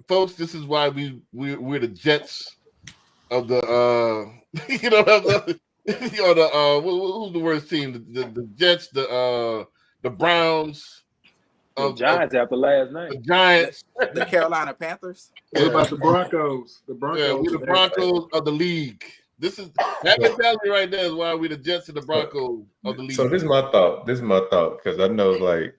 folks, this is why we're the Jets of the you know who's the worst team? The Jets, the Browns, The Giants after last night. the Giants, The Carolina Panthers. What about the Broncos? The Broncos. yeah, we're the Broncos of the league. This is that mentality right there is why we're the Jets and the Broncos of the league. So this is my thought. Because I know, like,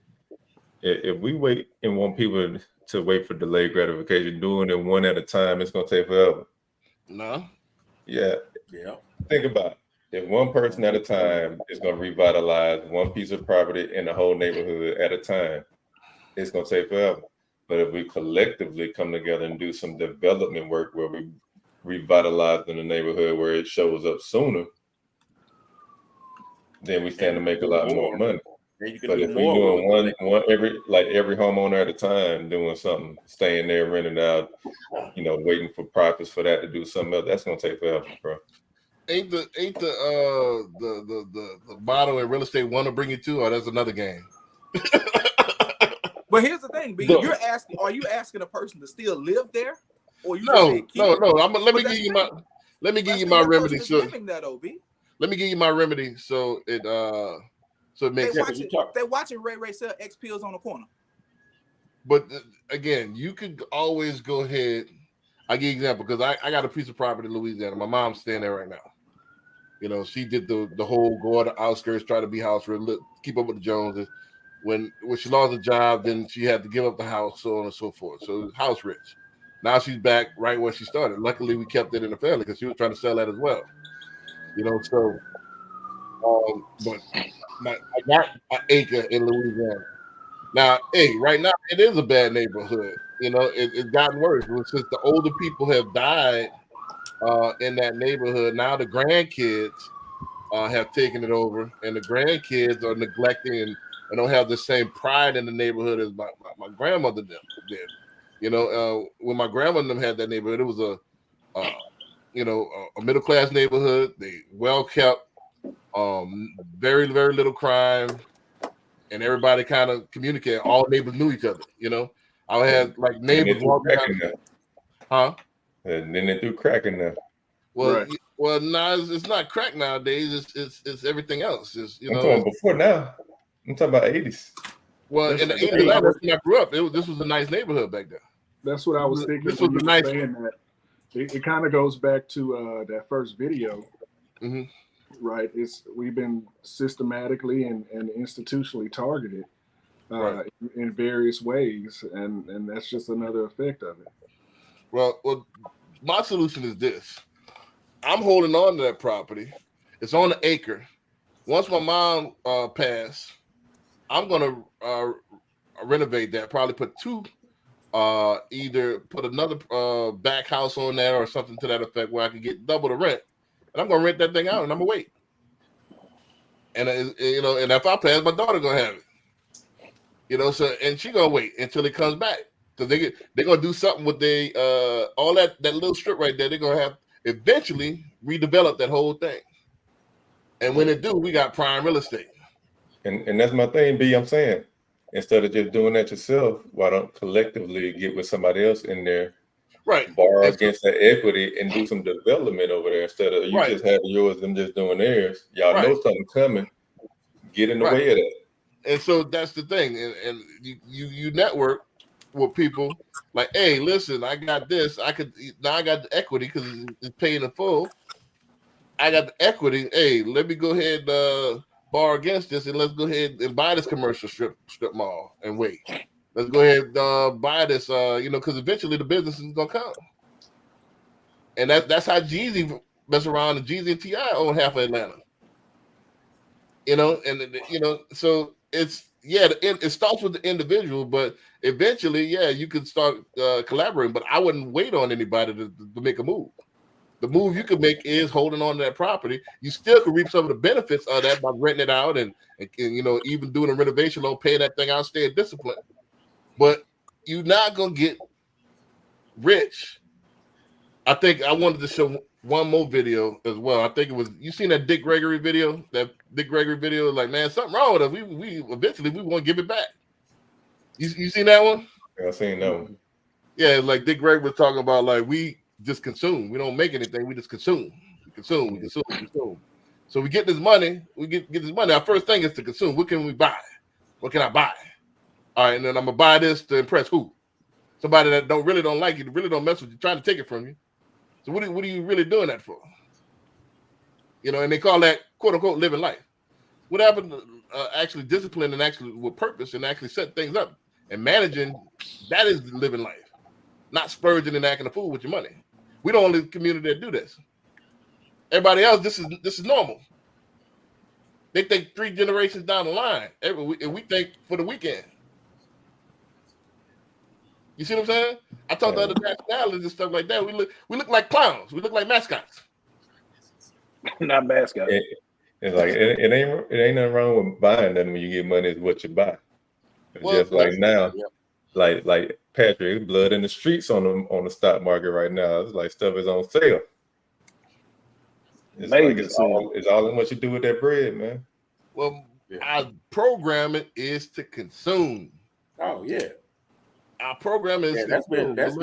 if we wait and want people to wait for delayed gratification, doing it one at a time, it's gonna take forever. No. Yeah. Think about it. If one person at a time is gonna revitalize one piece of property in the whole neighborhood at a time, it's gonna take forever. But if we collectively come together and do some development work where we revitalize in the neighborhood where it shows up sooner, then we stand to make a lot more money. But if we're doing one every homeowner at a time doing something, staying there, renting out, you know, waiting for profits for that to do something else, that's gonna take forever, bro. Ain't the model in real estate want to bring you to, or that's another game? But here's the thing, B. Are you asking a person to still live there? Or you No. Let me give you my remedy. So let me give you my remedy. So it makes sense. They're watching Ray sell X pills on the corner. But again, you could always go ahead. I give you an example because I got a piece of property in Louisiana. My mom's staying there right now. You know, she did the whole go to the outskirts, try to be house rich, keep up with the Joneses. When she lost a job, then she had to give up the house, so on and so forth. So house rich. Now she's back right where she started. Luckily, we kept it in the family because she was trying to sell that as well. You know, so but I got an acre in Louisiana. Now, right now it is a bad neighborhood. You know, it's gotten worse since the older people have died in that neighborhood. Now the grandkids have taken it over, and the grandkids are neglecting and don't have the same pride in the neighborhood as my grandmother did. You know, when my grandmother had that neighborhood, it was a middle class neighborhood. They well kept, very very little crime, and everybody kind of communicated. All neighbors knew each other. You know, I had like neighbors walking down. And then they threw crack in there. Well, now it's not crack nowadays. It's everything else. I'm talking before now. I'm talking about 80s. Well, in the 80s, when I grew up, this was a nice neighborhood back then. That's what I was thinking. This was nice. Saying that. It kind of goes back to that first video, right? We've been systematically and institutionally targeted in various ways, and that's just another effect of it. Well, my solution is this: I'm holding on to that property. It's on an acre. Once my mom passed, I'm gonna renovate that. Probably put either put another back house on there or something to that effect where I can get double the rent. And I'm gonna rent that thing out and I'm gonna wait. and you know, and if I pass, my daughter gonna have it. You know, so and she gonna wait until it comes back because they're gonna do something with all that little strip right there. They're gonna have eventually redevelop that whole thing. And when they do, we got prime real estate. And that's my thing, B. I'm saying, instead of just doing that yourself, why don't collectively get with somebody else in there, Right. borrow against that equity and do some development over there instead of you just having yours, them just doing theirs. Y'all know something coming. Get in the way of that. And so that's the thing. And you network with people like, hey, listen, I got this. I got the equity because it's paying in full. I got the equity. Hey, let me go ahead and borrow against this, and let's go ahead and buy this commercial strip mall and wait. Let's go ahead and buy this, because eventually the business is gonna come. And that's how Jeezy mess around, and Jeezy and T.I. own half of Atlanta. So it starts with the individual, but eventually, you can start collaborating. But I wouldn't wait on anybody to make a move. The move you could make is holding on to that property. You still could reap some of the benefits of that by renting it out and even doing a renovation loan, paying that thing out, staying disciplined. But you're not gonna get rich. I think I wanted to show one more video as well. I think it was, you seen that Dick Gregory video? That Dick Gregory video, like, man, something wrong with us. We eventually want to give it back. You seen that one? I seen that one. Yeah, like Dick Gregory was talking about, like, we just consume. We don't make anything. We just consume. We consume. So we get this money. We get this money. Our first thing is to consume. What can we buy? What can I buy? All right, and then I'm gonna buy this to impress who? Somebody that really don't like you, really don't mess with you, trying to take it from you. So what are you really doing that for? And they call that quote unquote living life. What happened to actually discipline and actually with purpose and actually set things up and managing? That is living life, not spurging and acting a fool with your money. We the only community that do this. Everybody else, this is normal. They think 3 generations down the line, and we think for the weekend. You see what I'm saying? I talked to other nationalities and stuff like that. We look like clowns. We look like mascots. Not mascots. It's like it ain't nothing wrong with buying them when you get money is what you buy. Just like now, like Patrick, blood in the streets on the stock market right now. It's like stuff is on sale. It's all in what you do with that bread, man. Well, our programming is to consume. Oh yeah. Our program is that's been the bread.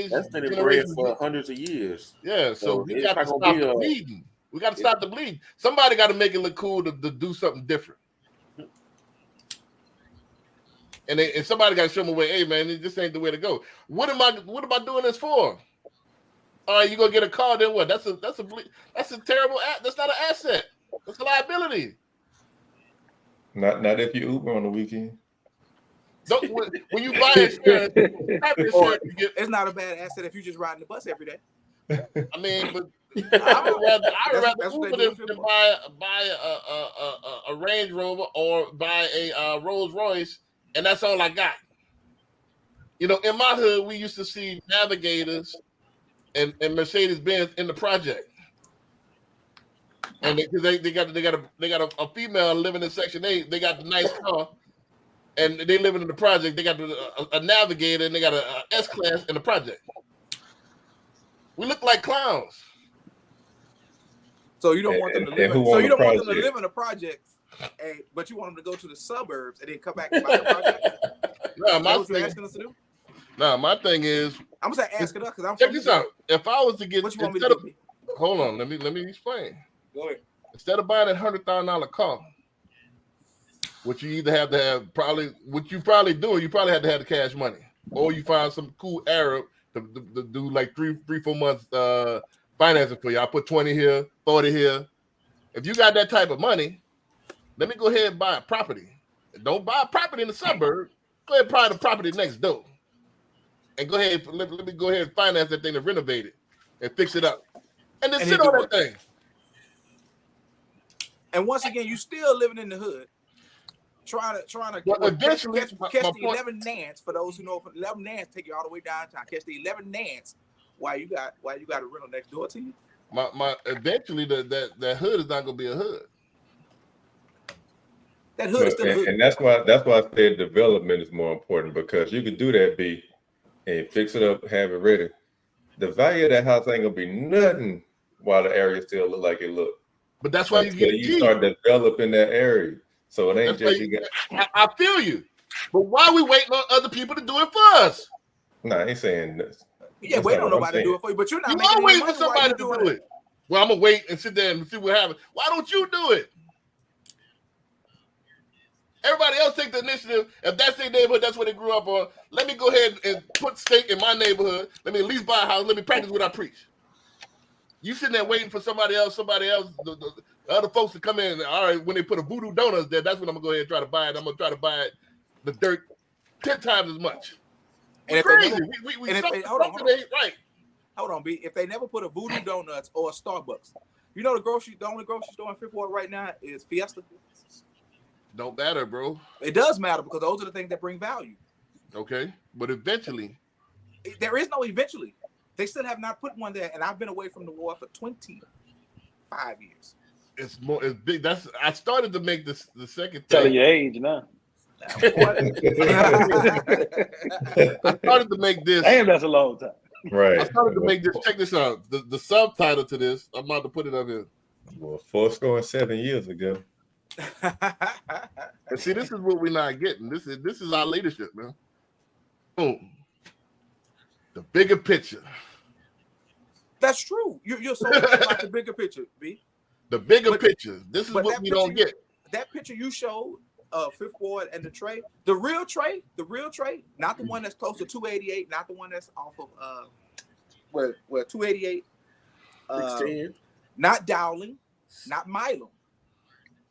That's been the bread for hundreds of years. Yeah, so we got to stop the bleeding. We got to stop the bleeding. Somebody got to make it look cool to do something different. And somebody got to show them a way. Hey man, this ain't the way to go. What am I doing this for? All right, you gonna get a car? Then what? That's a terrible. That's not an asset. That's a liability. Not if you Uber on the weekend. When you buy insurance, it's not a bad asset if you just riding the bus every day. I mean, but I would rather Uber than buy a Range Rover or buy a Rolls Royce, and that's all I got. In my hood, we used to see Navigators and Mercedes Benz in the project, and they got a female living in Section 8. They got the nice car. And they living in the project. They got a Navigator and they got a S-Class in the project. We look like clowns. So you don't want them to live. So you don't want them to live in the projects, but you want them to go to the suburbs and then come back and buy the project. No, what you're asking us to do? No, my thing is, I'm gonna say ask it up because I'm. Check this out. If I was to get, what you want me to do? Hold on, let me explain. Go ahead. Instead of buying that $100,000 car. What you either have to have what you probably doing, you probably have to have the cash money, or you find some cool Arab to do like 3-4 months financing for you. I put 20 here, 40 here. If you got that type of money, let me go ahead and buy a property. Don't buy a property in the suburb. Go ahead and buy the property next door, and go ahead. Let me go ahead and finance that thing and renovate it and fix it up, and then sit on that thing. And once again, you still living in the hood. Trying to catch the 11 Nants. For those who know, 11 Nants take you all the way downtown. Catch the 11 Nants while you got a rental next door to you. Eventually that hood is not gonna be a hood. That hood is still a hood. And that's why I said development is more important, because you could do that, B, and fix it up, have it ready. The value of that house ain't gonna be nothing while the area still look like it look. But that's why you Until get you start developing that area. So it ain't That's just why you got. I feel you. But why are we waiting on other people to do it for us? Nah, I ain't saying this. Yeah, That's wait not on what I'm nobody to do it for you, but you're not You making are any waiting for money while somebody you're to doing do it. it. Well, I'm gonna wait and sit there and see what happens. Why don't you do it? Everybody else take the initiative. If that's their neighborhood, that's what they grew up on. Let me go ahead and put stake in my neighborhood. Let me at least buy a house. Let me practice what I preach. You sitting there waiting for somebody else, the other folks to come in. All right, when they put a Voodoo Donuts there, that's when I'm gonna go ahead and try to buy it. I'm gonna try to buy it the dirt 10 times as much. And if Crazy. they never, We and if suck they- the hold on, stuff hold that ain't right. hold on, B. If they never put a Voodoo Donuts or a Starbucks, you know the only grocery store in Fifth Ward right now is Fiesta. Don't matter, bro. It does matter because those are the things that bring value. Okay, but eventually, There is no eventually. They still have not put one there, and I've been away from the war for 25 years. it's big. I started to make this the second Telling thing. your age now. I started to make this. Damn, that's a long time. Right. I started to make this. Check this out. The subtitle to this. I'm about to put it up here. Well, 4 years ago. And see, this is what we're not getting. This is our leadership, man. Boom. The bigger picture. That's true. You're so right about the bigger picture, B. The bigger But- picture. This is but what that we don't picture- get. That picture you showed, Fifth Ward and the Trey, the real Trey, not the one that's close to 288, not the one that's off of where 288, 16. not Dowling, not Milo.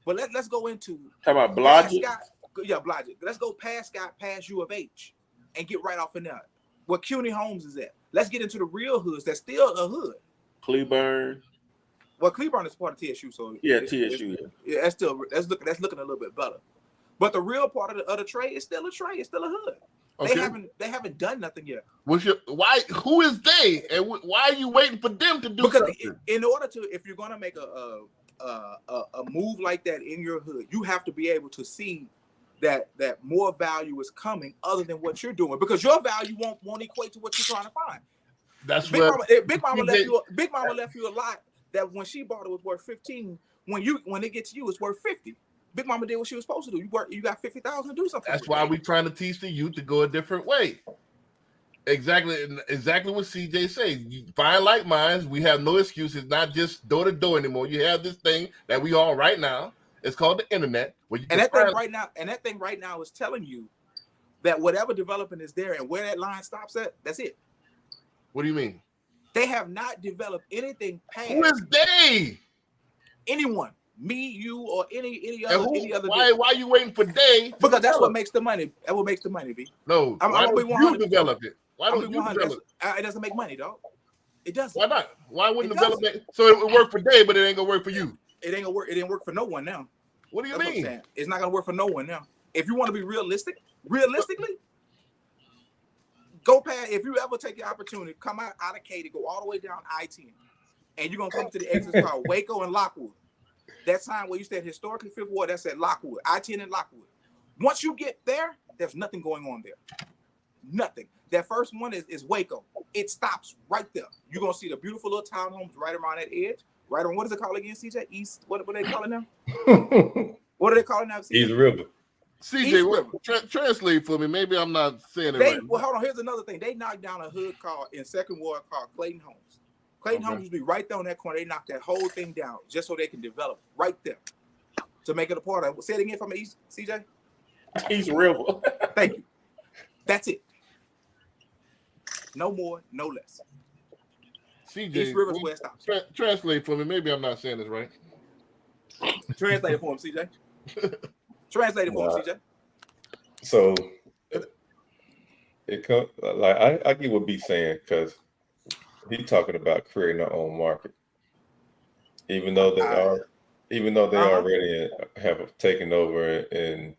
But let's go into How about past Blodgett? Scott. Yeah, Blodgett. Let's go past Scott, past U of H, and get right off in there. Where CUNY Homes is at. Let's get into the real hoods. That's still a hood. Cleburne? Well, Cleburne is part of TSU, so Yeah, it's- TSU. Yeah, that's looking a little bit better. But the real part of the other Trey is still a Trey. It's still a hood. Okay. They haven't done nothing yet. Why? Who is they? And why are you waiting for them to do Because something? in order to, if you're gonna make a move like that in your hood, you have to be able to see that more value is coming other than what you're doing, because your value won't equate to what you're trying to find. That's Big what. Mama, Big Mama left you a lot that when she bought it was worth 15. When it gets to you, it's worth 50. Big Mama did what she was supposed to do. You got 50,000 to do something. That's with why it. we're trying to teach the youth to go a different way. Exactly what CJ says. You find like minds. We have no excuses, not just door to door anymore. You have this thing that we on right now. It's called the internet. Where you And can that thing find- right now is telling you that whatever development is there and where that line stops at, that's it. What do you mean? They have not developed anything past Who is they? anyone, me, you, or any And other. why are you waiting for they? Because that's what makes the money. That what makes the money, B. No. I'm Why gonna be don't you 100%. develop it? Why I'm don't gonna be you 100. develop it? It doesn't make money, dog. It doesn't. Why not? Why wouldn't It development? So it would work for Dave, but it ain't gonna work for you. It ain't gonna work. It didn't work for no one now. What do you That's what I'm mean? saying. It's not gonna work for no one now. If you want to be realistically, go past. If you ever take the opportunity, come out of Katy, go all the way down I-10, and you're gonna come to the exits called Waco and Lockwood. That sign where you said historically Fifth Ward, that's at Lockwood, I-10 and Lockwood. Once you get there, there's nothing going on there. Nothing. That first one is Waco. It stops right there. You're gonna see the beautiful little townhomes right around that edge. Right on, what is it called again, CJ? East, what do they call it now? What do they call it now, CJ? East River. CJ, translate for me. Maybe I'm not saying it right. Well, hold on, here's another thing. They knocked down a hood called in Second Ward called Clayton Homes. Clayton Homes used to be right there on that corner. They knocked that whole thing down just so they can develop right there to make it a part of. Say it again for me, CJ. East River. Thank you. That's it. No more, no less. CJ, East River's where it stops. translate for me. Maybe I'm not saying this right. Translate it for him, CJ. Translate it for him, CJ. So it comes like I get what B saying, because he's talking about creating our own market. Even though they already have taken over and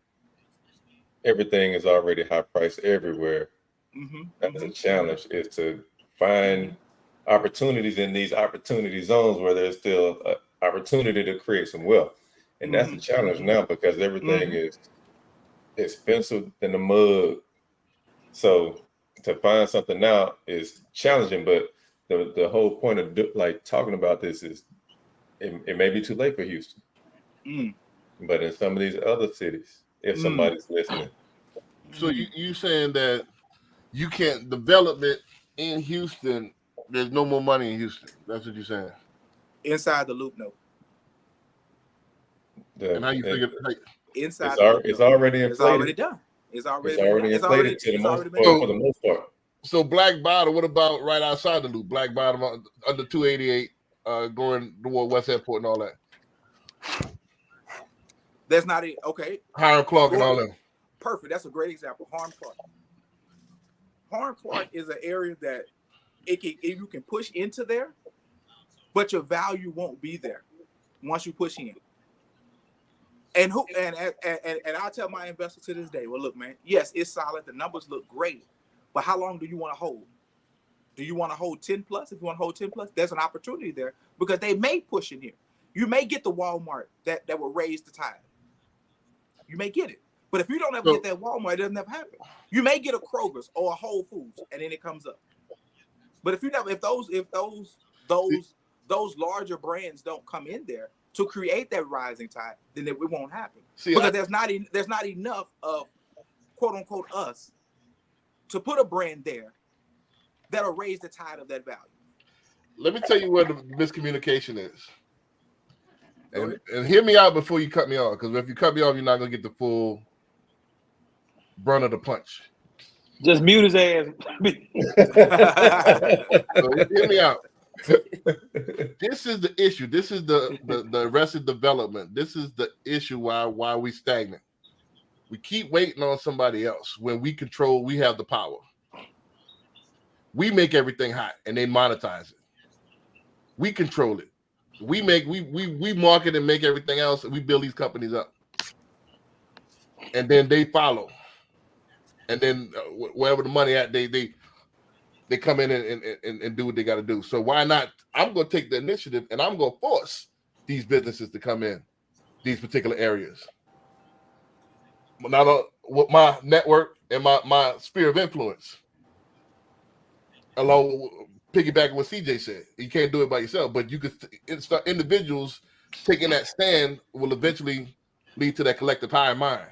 everything is already high priced everywhere. That's a challenge, is to find opportunities in these opportunity zones where there's still an opportunity to create some wealth. And that's the challenge now because everything is expensive than the mug. So to find something out is challenging, but the whole point of like talking about this is it may be too late for Houston. But in some of these other cities, if somebody's listening. So you saying that you can't development in Houston, there's no more money in Houston. That's what you're saying. Inside the loop, no. And how you figure Inside it's already inflated. It's already done. It's already inflated for the most part. So Black Bottom, what about right outside the loop? Black Bottom under 288 going toward West Airport and all that. That's not it. Okay. Hiram Clark and all that. Perfect. That's a great example. Harm Clark. Harm Clark is an area that you can push into there, but your value won't be there once you push in. And I'll tell my investors to this day, well, look, man, yes, it's solid. The numbers look great, but how long do you want to hold? Do you want to hold 10 plus? If you want to hold 10 plus, there's an opportunity there because they may push in here. You may get the Walmart that will raise the tide. You may get it. But if you don't ever get that Walmart, it doesn't ever happen. You may get a Kroger's or a Whole Foods, and then it comes up. But if those larger brands don't come in there to create that rising tide, then it won't happen. Because there's not enough of quote unquote us to put a brand there that'll raise the tide of that value. Let me tell you where the miscommunication is. And hear me out before you cut me off, because if you cut me off, you're not gonna get the full brunt of the punch. Just mute his ass. So hear me out. This is the issue. This is the Arrested Development. This is the issue why we stagnant. We keep waiting on somebody else when we have the power. We make everything hot and they monetize it. We control it. We market and make everything else, and we build these companies up. And then they follow. And then wherever the money at, they come in and do what they got to do. So why not? I'm going to take the initiative and I'm going to force these businesses to come in these particular areas. Now, with my network and my sphere of influence, along piggybacking what CJ said, you can't do it by yourself, but you could start individuals taking that stand will eventually lead to that collective higher mind.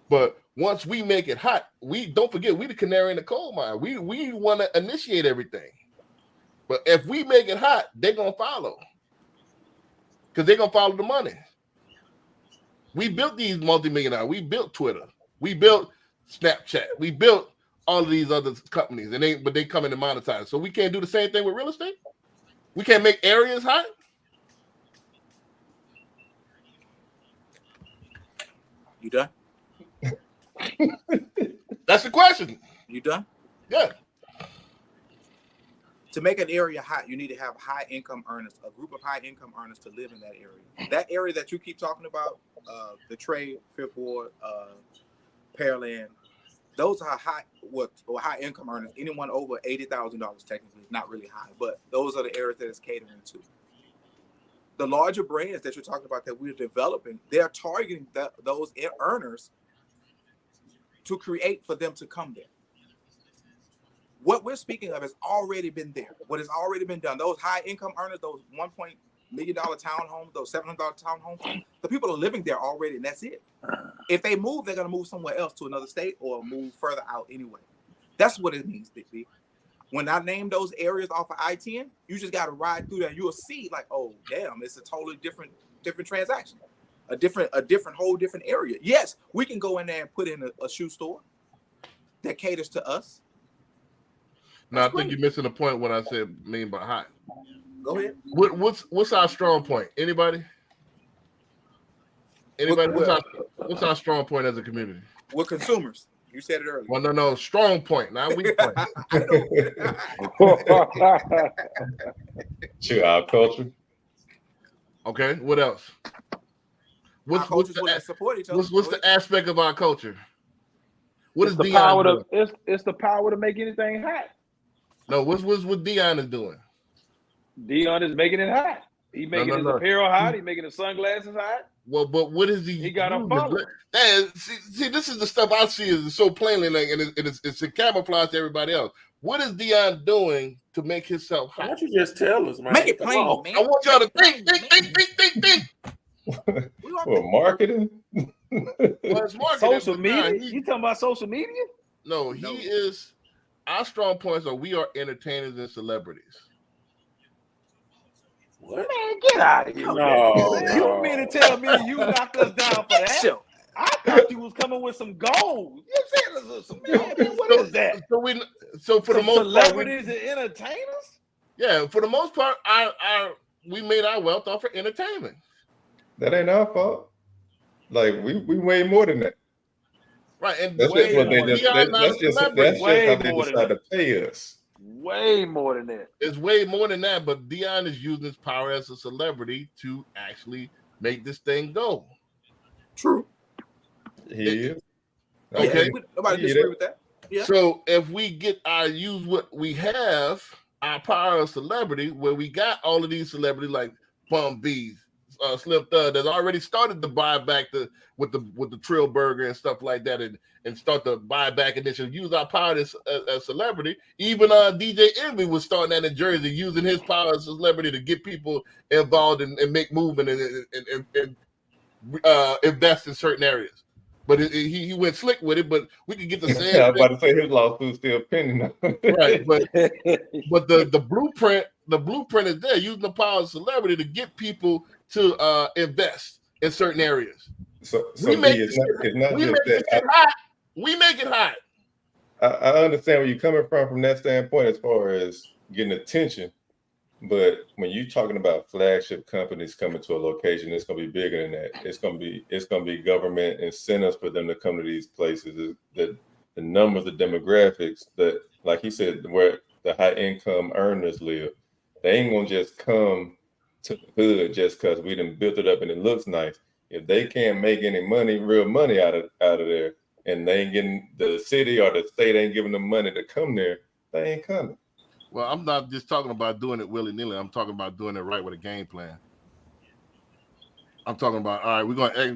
But once we make it hot, we don't forget we the canary in the coal mine. We want to initiate everything. But if we make it hot, they're gonna follow. Because they're gonna follow the money. We built these multimillionaires, we built Twitter, we built Snapchat, we built all of these other companies, but they come in and monetize. So we can't do the same thing with real estate. We can't make areas hot. You done? That's the question. You done? Yeah. To make an area hot, you need to have high income earners, a group of high income earners to live in that area. That area that you keep talking about, the Trade, Fifth Ward, Pearland, those are high income earners. Anyone over $80,000 technically is not really high, but those are the areas that it's catering to. The larger brands that you're talking about that we're developing, they're targeting those earners to create for them to come there. What we're speaking of has already been there. What has already been done. Those high income earners, those $1 million townhomes, those $700 townhomes, the people are living there already, and that's it. If they move, they're going to move somewhere else to another state or move further out anyway. That's what it means, Big B. When I name those areas off of I-10, you just got to ride through there. You'll see like, oh, damn, it's a totally different transaction. A whole different area. Yes, we can go in there and put in a shoe store that caters to us. No, I think you're missing the point when I said mean by hot. Go ahead. What's our strong point? Anybody? What's our strong point as a community? We're consumers. You said it earlier. Well, no, strong point. Not weak point. Sure, our culture. Okay, what else? What's the aspect of our culture? What is Dion doing? It's the power to make anything hot. No, what's what Dion is doing? Dion is making it hot. He making his no. apparel hot. He making his sunglasses hot. Well, but what is he? He got a using? following. See, this is the stuff I see is so plainly, like, and it's in camouflage to everybody else. What is Dion doing to make himself Why hot? don't you just tell us, man? Make it Come plain, on. man. I want y'all to Make think. it plain. We want Well, marketing. Well, it's marketing, Social but nah, media? You talking about social media? No, he No. is. Our strong points are we are entertainers and celebrities. What? Man, get out of here. No, Man, you mean to tell me you knocked us down for that? Sure. I thought you was coming with some gold. You know what I'm saying? Man, what is that? So for the Some most part, celebrities and entertainers? yeah, for the most part, we made our wealth off of entertainment. That ain't our fault. Like we way more than that. Right, and That's just what they we just. are not That's just celebrities. how Way they more than decide to pay us. Way more than that. It's way more than that, but Dion is using his power as a celebrity to actually make this thing go. True. He is. Okay. Nobody Yeah. disagree with that. Yeah. So if we get use what we have, our power of celebrity, where we got all of these celebrities like Bum B, Slim Thug, that's already started to buy back with the Trill Burger and stuff like that, and start the buyback initiative. Use our power as celebrity. Even DJ Envy was starting that in Jersey, using his power as celebrity to get people involved and make movement and invest in certain areas. But he went slick with it. But we could get the same. I was about to say his lawsuit's still pending. Right, but the blueprint is there, using the power of celebrity to get people to invest in certain areas. So We make it's not We just make that. it hot. We make it hot. I understand where you're coming from that standpoint as far as getting attention. But when you're talking about flagship companies coming to a location, it's going to be bigger than that. It's going to be government incentives for them to come to these places. The numbers, the demographics, that, like he said, where the high income earners live, they ain't going to just come to the hood just because we done built it up and it looks nice. If they can't make any money, real money out of there, and they ain't getting, the city or the state ain't giving them money to come there, they ain't coming. Well, I'm not just talking about doing it willy-nilly. I'm talking about doing it right with a game plan. I'm talking about, all right, we're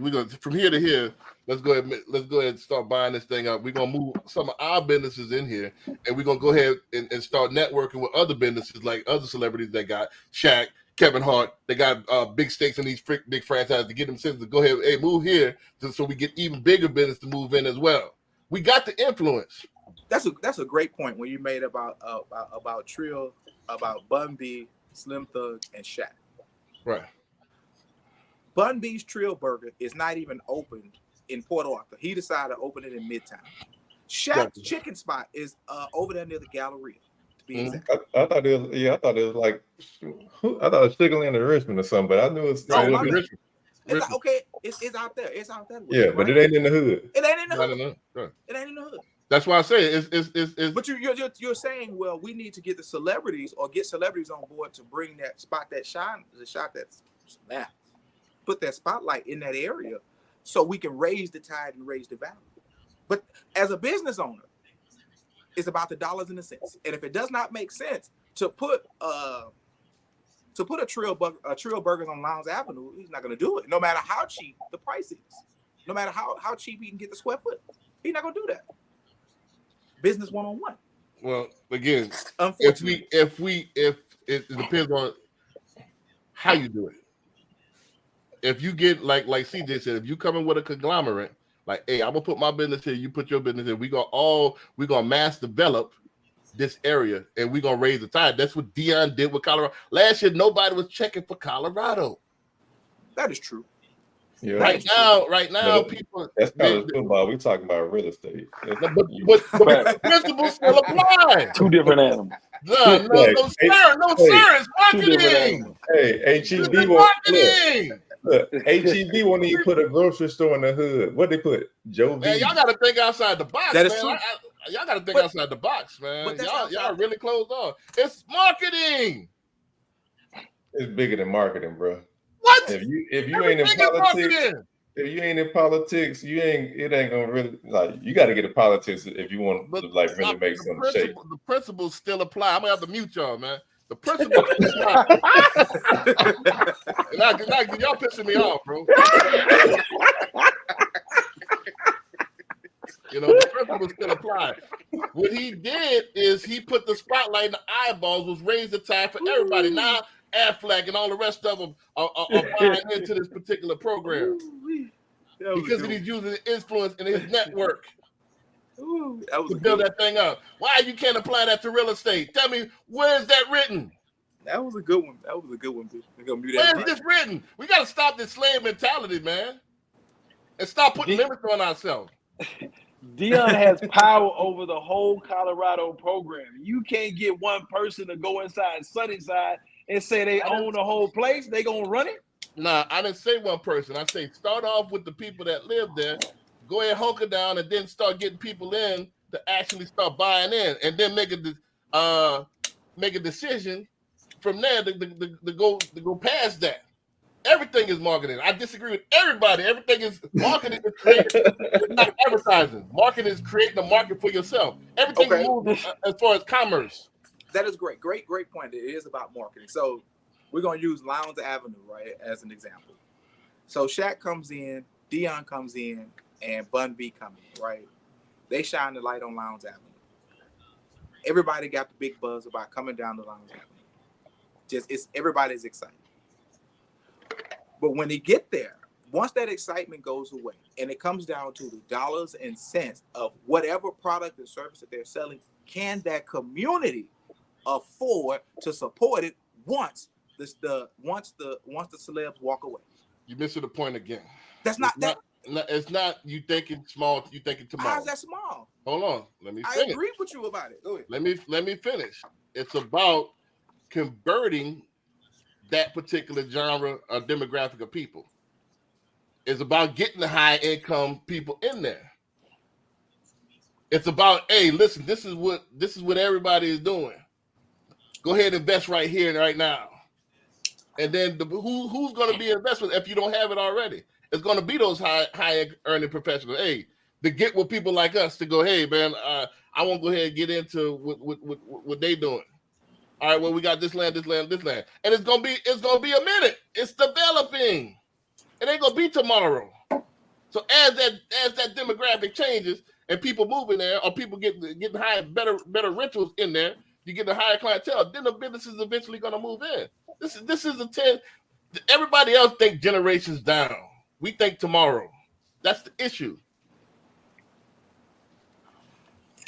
going from here to here. Let's go ahead and start buying this thing up. We're gonna move some of our businesses in here, and we're gonna go ahead and start networking with other businesses like other celebrities that got Shaq, Kevin Hart. They got big stakes in these big franchises to get them to go ahead, hey, move here, so we get even bigger business to move in as well. We got the influence. That's a great point when you made about Trill, about Bun B, Slim Thug, and Shaq. Right. Bun B's Trill Burger is not even open in Port Arthur. He decided to open it in Midtown. Shaq's chicken spot is over there near the Galleria, to be exact. I thought it was like, I thought it was Sugarland or Richmond or something, but I knew it was Richmond. It's okay. It's out there. It's out there. Yeah, but it ain't in the hood. It ain't in the Not hood. enough. Right. It ain't in the hood. That's why I say it's But you're saying, well, we need to get the celebrities or get celebrities on board to bring that spot that shine, the shot that's snap, put that spotlight in that area, so we can raise the tide and raise the value. But as a business owner, it's about the dollars and the cents. And if it does not make sense to put a Trill Burgers on Lowndes Avenue, he's not going to do it. No matter how cheap the price is, no matter how cheap he can get the square foot, he's not going to do that. Business one-on-one. well again. Unfortunately, If it depends on how you do it. If you get like CJ said, if you come in with a conglomerate, like, hey, I'm gonna put my business here, you put your business here, we're gonna mass develop this area and we're gonna raise the tide. That's what Dion did with Colorado. Last year, nobody was checking for Colorado. that is true. Yeah. Right now, people. That's college football. We talking about real estate. But the principles still apply. Two different animals. No, sir, it's marketing. Hey, HEB HEB won't even put a grocery store in the hood. What they put? Joe V. Man, y'all got to think outside the box, That man. is true. Y'all got to think outside the box, man. Y'all really closed off. It's marketing. It's bigger than marketing, bro. What? If you ain't in Everything is politics, marketing. if you ain't in politics, it ain't gonna really, like, you got to get in politics if you want to, like, really make some shape. The principles still apply. I'm gonna have to mute y'all, man. The principal. now, y'all pissing me off, bro. You know, the principle still apply. What he did is he put the spotlight in the eyeballs, was raised the tide for everybody. Now Aflac and all the rest of them are buying into this particular program because he's using the influence in his network to build that thing up. Why you can't apply that to real estate? Tell me, where's that written? That was a good one. That was a good one. Where's this written? We got to stop this slave mentality, man, and stop putting limits on ourselves. Dion has power over the whole Colorado program. You can't get one person to go inside Sunnyside and say they own the whole place. They gonna run it? Nah, I didn't say one person. I say start off with the people that live there. Go ahead, hunker down, and then start getting people in to actually start buying in, and then make a decision from there to go past that. Everything is marketing. I disagree with everybody. Everything is marketing is creating, not advertising. Marketing is creating a market for yourself. Everything moves as far as commerce. That is great. Great point. It is about marketing. So we're gonna use Lowndes Avenue, right, as an example. So Shaq comes in, Dion comes in, and Bun B comes in, right? They shine the light on Lowndes Avenue. Everybody got the big buzz about coming down to Lowndes Avenue. Everybody's excited. But when they get there, once that excitement goes away and it comes down to the dollars and cents of whatever product or service that they're selling, can that community afford to support it once the celebs walk away? You're missing the point again. That's not that. It's not you thinking small. You thinking tomorrow. How's that small? Hold on. Let me finish. I agree with you about it. Go ahead. Let me finish. It's about converting that particular genre or demographic of people. It's about getting the high income people in there. It's about, hey, listen, this is what everybody is doing. Go ahead and invest right here and right now. And then who's going to be investment if you don't have it already? It's going to be those high earning professionals. Hey, to get with people like us to go, hey man, I want to go ahead and get into what they doing. All right, well, we got this land, and it's gonna be a minute. It's developing. It ain't gonna be tomorrow. So as that demographic changes and people move in there, or people getting higher, better rentals in there, you get a higher clientele. Then the business is eventually gonna move in. This is a 10. Everybody else think generations down. We think tomorrow. That's the issue.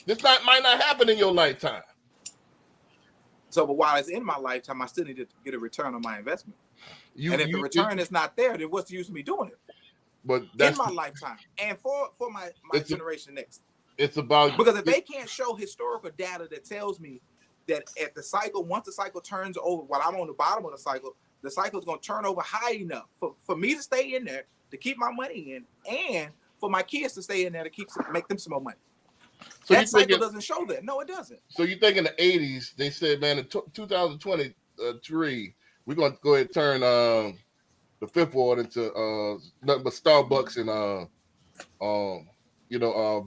This might not happen in your lifetime. So, but while it's in my lifetime, I still need to get a return on my investment. And if the return is not there, then what's the use of me doing it? But that's in my lifetime and for my generation next. It's about, because if they can't show historical data that tells me that at the cycle, once the cycle turns over, while I'm on the bottom of the cycle is going to turn over high enough for me to stay in there to keep my money in, and for my kids to stay in there to make them some more money. So that cycle doesn't show that. No, it doesn't. So you think in the 80s, they said, man, in 2023, we're going to go ahead and turn the Fifth Ward into nothing but Starbucks and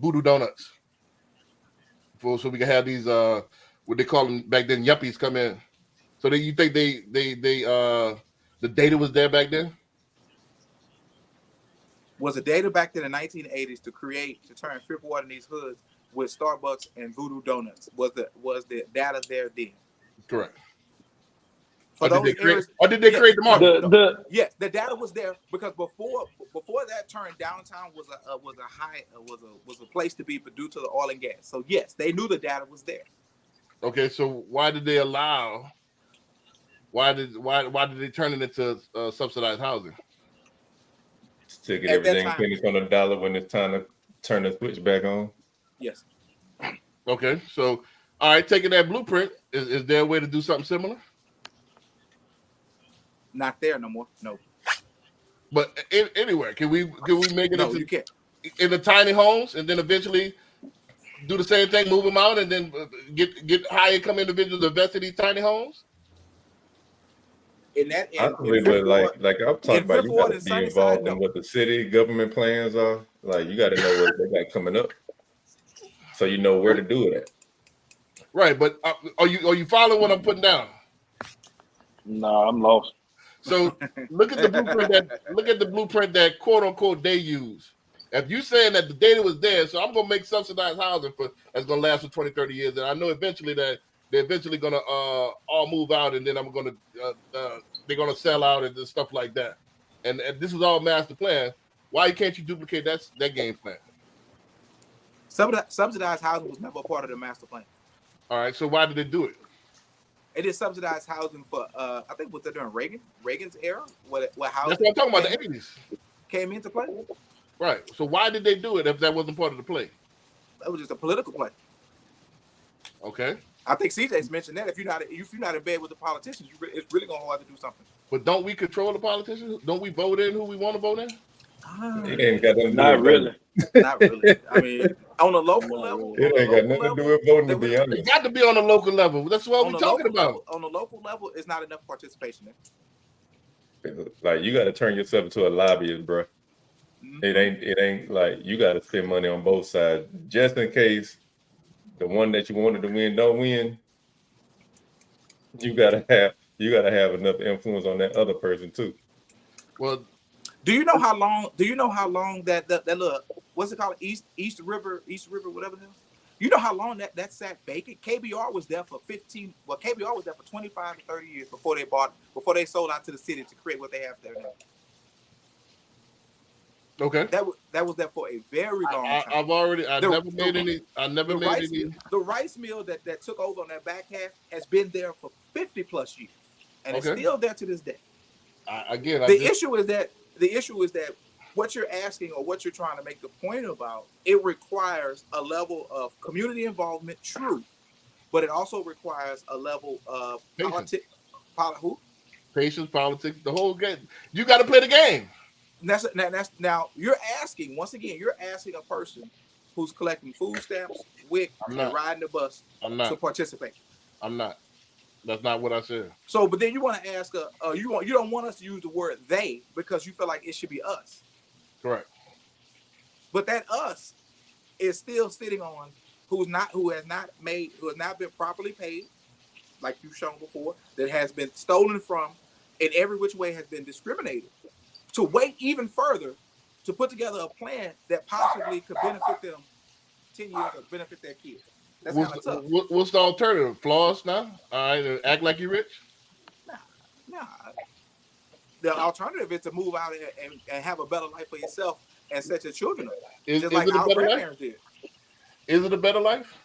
Voodoo Donuts. So we can have these what they call them back then, yuppies come in. So you think they the data was there back then? Was the data back in the 1980s to turn Fifth Ward in these hoods with Starbucks and Voodoo Donuts? Was the data there then? Correct. Or did they create the market? Yes, the data was there because before that turn, downtown was a place to be due to the oil and gas. So yes, they knew the data was there. Okay, so why did they allow? Why did they turn it into subsidized housing? To get everything pennies on the dollar when it's time to turn the switch back on. Yes. Okay, so all right, taking that blueprint, is there a way to do something similar? Not there no more. No. But anywhere, can we make it no, you can't. In the tiny homes, and then eventually do the same thing, move them out, and then get high income individuals to invest in these tiny homes? In that, like I'm talking about, you got to be involved in what the city government plans are. Like you got to know what they got coming up, so you know where to do it at. Right, but are you following what I'm putting down? Nah, I'm lost. So look at the blueprint that quote unquote they use. If you saying that the data was there, so I'm gonna make subsidized housing that's gonna last for 20, 30 years, and I know eventually that they're eventually gonna all move out, and then I'm gonna they're gonna sell out and stuff like that. And this is all master plan. Why can't you duplicate that game plan? Subsidized housing was never a part of the master plan. All right, so why did they do it? It is subsidized housing for I think what they're doing Reagan's era. What housing? That's what I'm talking about. The 80s, came into play. right? So why did they do it if that wasn't part of the play? That was just a political play. Okay, I think CJ's mentioned that if you're not in bed with the politicians, it's really gonna hard to do something. but don't we control the politicians? Don't we vote in who we want to vote in? It ain't got nothing to do Not with really. Not really. I mean, on a local level, It ain't got nothing to do with voting, to be It honest. got to be on the local level. That's what on we're the talking local about. level, on the local level, it's not enough participation there. Like, you got to turn yourself into a lobbyist, bro. Mhm. It ain't like you got to spend money on both sides just in case the one that you wanted to win don't win. You gotta have enough influence on that other person too. Well, Do you know how long? Do you know how long that little what's it called East River whatever the hell? You know how long that sat vacant? KBR was there for 15. Well, KBR was there for 25 to 30 years before they sold out to the city to create what they have there now. okay. That was there for a very long time. I never made any. The rice mill that took over on that back half has been there for 50 plus years, and it's Okay. still there to this day. The issue is that what you're asking or what you're trying to make the point about, it requires a level of community involvement, true, but it also requires a level of Patience. Patience. Politics, the whole game. You got to play the game. Now you're asking a person who's collecting food stamps, WIC, I'm and not. riding the bus I'm to not. participate. I'm not. That's not what I said. So, but then you want to ask, you don't want us to use the word they because you feel like it should be us. Correct. But that us is still sitting on who has not been properly paid, like you've shown before, that has been stolen from, in every which way has been discriminated. To wait even further to put together a plan that possibly could benefit them 10 years or benefit their kids. That's kind of tough. What's the alternative? Floss now? All right, act like you're rich? Nah. The alternative is to move out and have a better life for yourself and set your children up. Is Just like it a our better life? grandparents did. Is it a better life?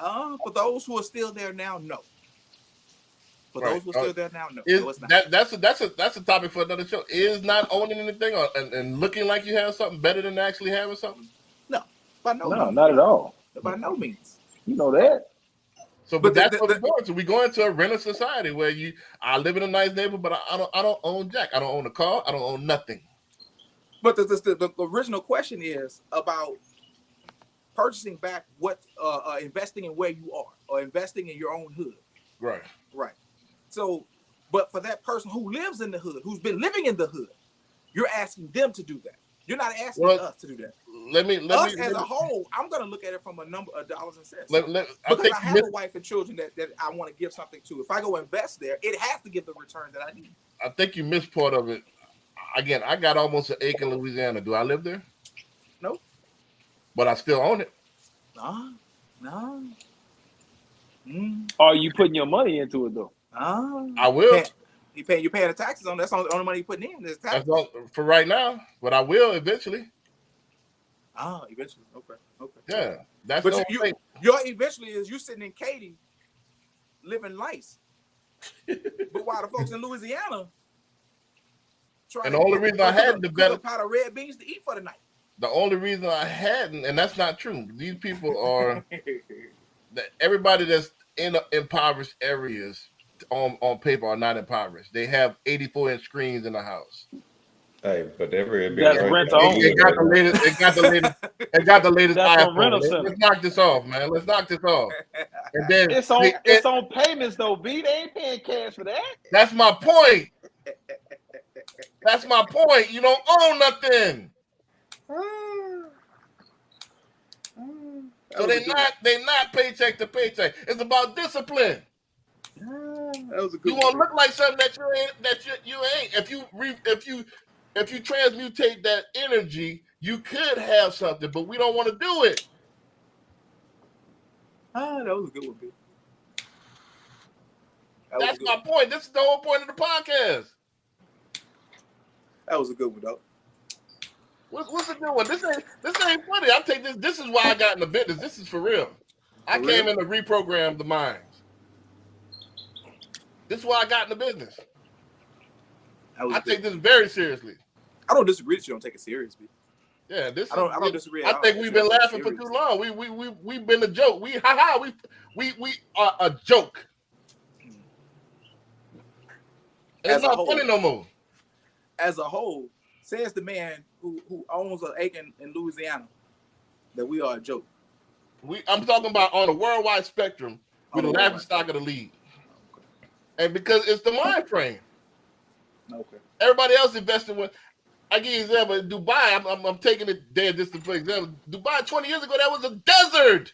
For those who are still there now, no. For Right. those who are still there now, no. Is No, it's not. that's a topic for another show. Is not owning anything and looking like you have something better than actually having something? By no No, means. not at all. By no means. You know that. So, but that's what we're going to. We go into a rental society where I live in a nice neighborhood, but I don't own jack. I don't own a car. I don't own nothing. But the original question is about purchasing back what investing in where you are or investing in your own hood. Right. Right. So, but for that person who lives in the hood, who's been living in the hood, you're asking them to do that. You're not asking us to do that. As a whole, I'm going to look at it from a number of dollars and cents. Because I have a wife and children that I want to give something to. If I go invest there, it has to give the return that I need. I think you missed part of it. Again, I got almost an acre in Louisiana. Do I live there? Nope. But I still own it. No. Are you putting your money into it though? I will. You're paying the taxes on. That's the only money you're putting in. Is taxes. That's all for right now, but I will eventually. Eventually. Okay. Yeah, that's but the thing. your eventually is you sitting in Katy, living lice. But while the folks in Louisiana, and the only reason I hadn't developed a pot of red beans to eat for the night. The only reason I hadn't, and that's not true. These people are everybody that's in impoverished areas on paper are not impoverished. They have 84-inch screens in the house. Hey, but every That's rent only. It got the latest That's on iPhone. rental Let's center. knock this off, man. Let's knock this off. And then It's on payments though, B. They ain't paying cash for that. that's my point. That's my point. You don't own nothing. So they not paycheck to paycheck. It's about discipline. That was a good You want to one. look like something that you ain't. If you transmutate that energy, you could have something, but we don't want to do it. That was a good one, B. That was a That's good my one. point. This is the whole point of the podcast. That was a good one, though. What's the good one? This ain't funny. I take this. This is why I got in the business. This is for real. I For came real? in to reprogram the minds. This is why I got in the business. That was I a good take one. this very seriously. I don't disagree that you don't take it serious, B. Yeah, this. I don't disagree at I all. think You we've don't been take it laughing for too serious. long. We've been a joke. We are a joke. And As it's a not whole. funny no more. As a whole, says the man who owns an acre in Louisiana that we are a joke. I'm talking about on a worldwide spectrum. We're the On a laughing worldwide stock of the league. And because it's the mind frame. Okay. Everybody else invested with. I give you an example. In Dubai, I'm taking it there just to play example. Dubai 20 years ago, that was a desert.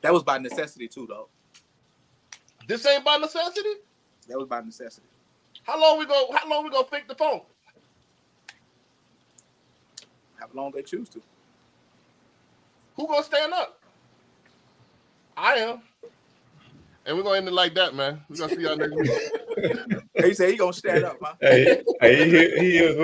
That was by necessity too, though. This ain't by necessity. That was by necessity. How long we gonna fix the phone? How long they choose to. Who gonna stand up? I am. And we're gonna end it like that, man. We're gonna see y'all next week. He said he gonna stand up, huh? Hey, he is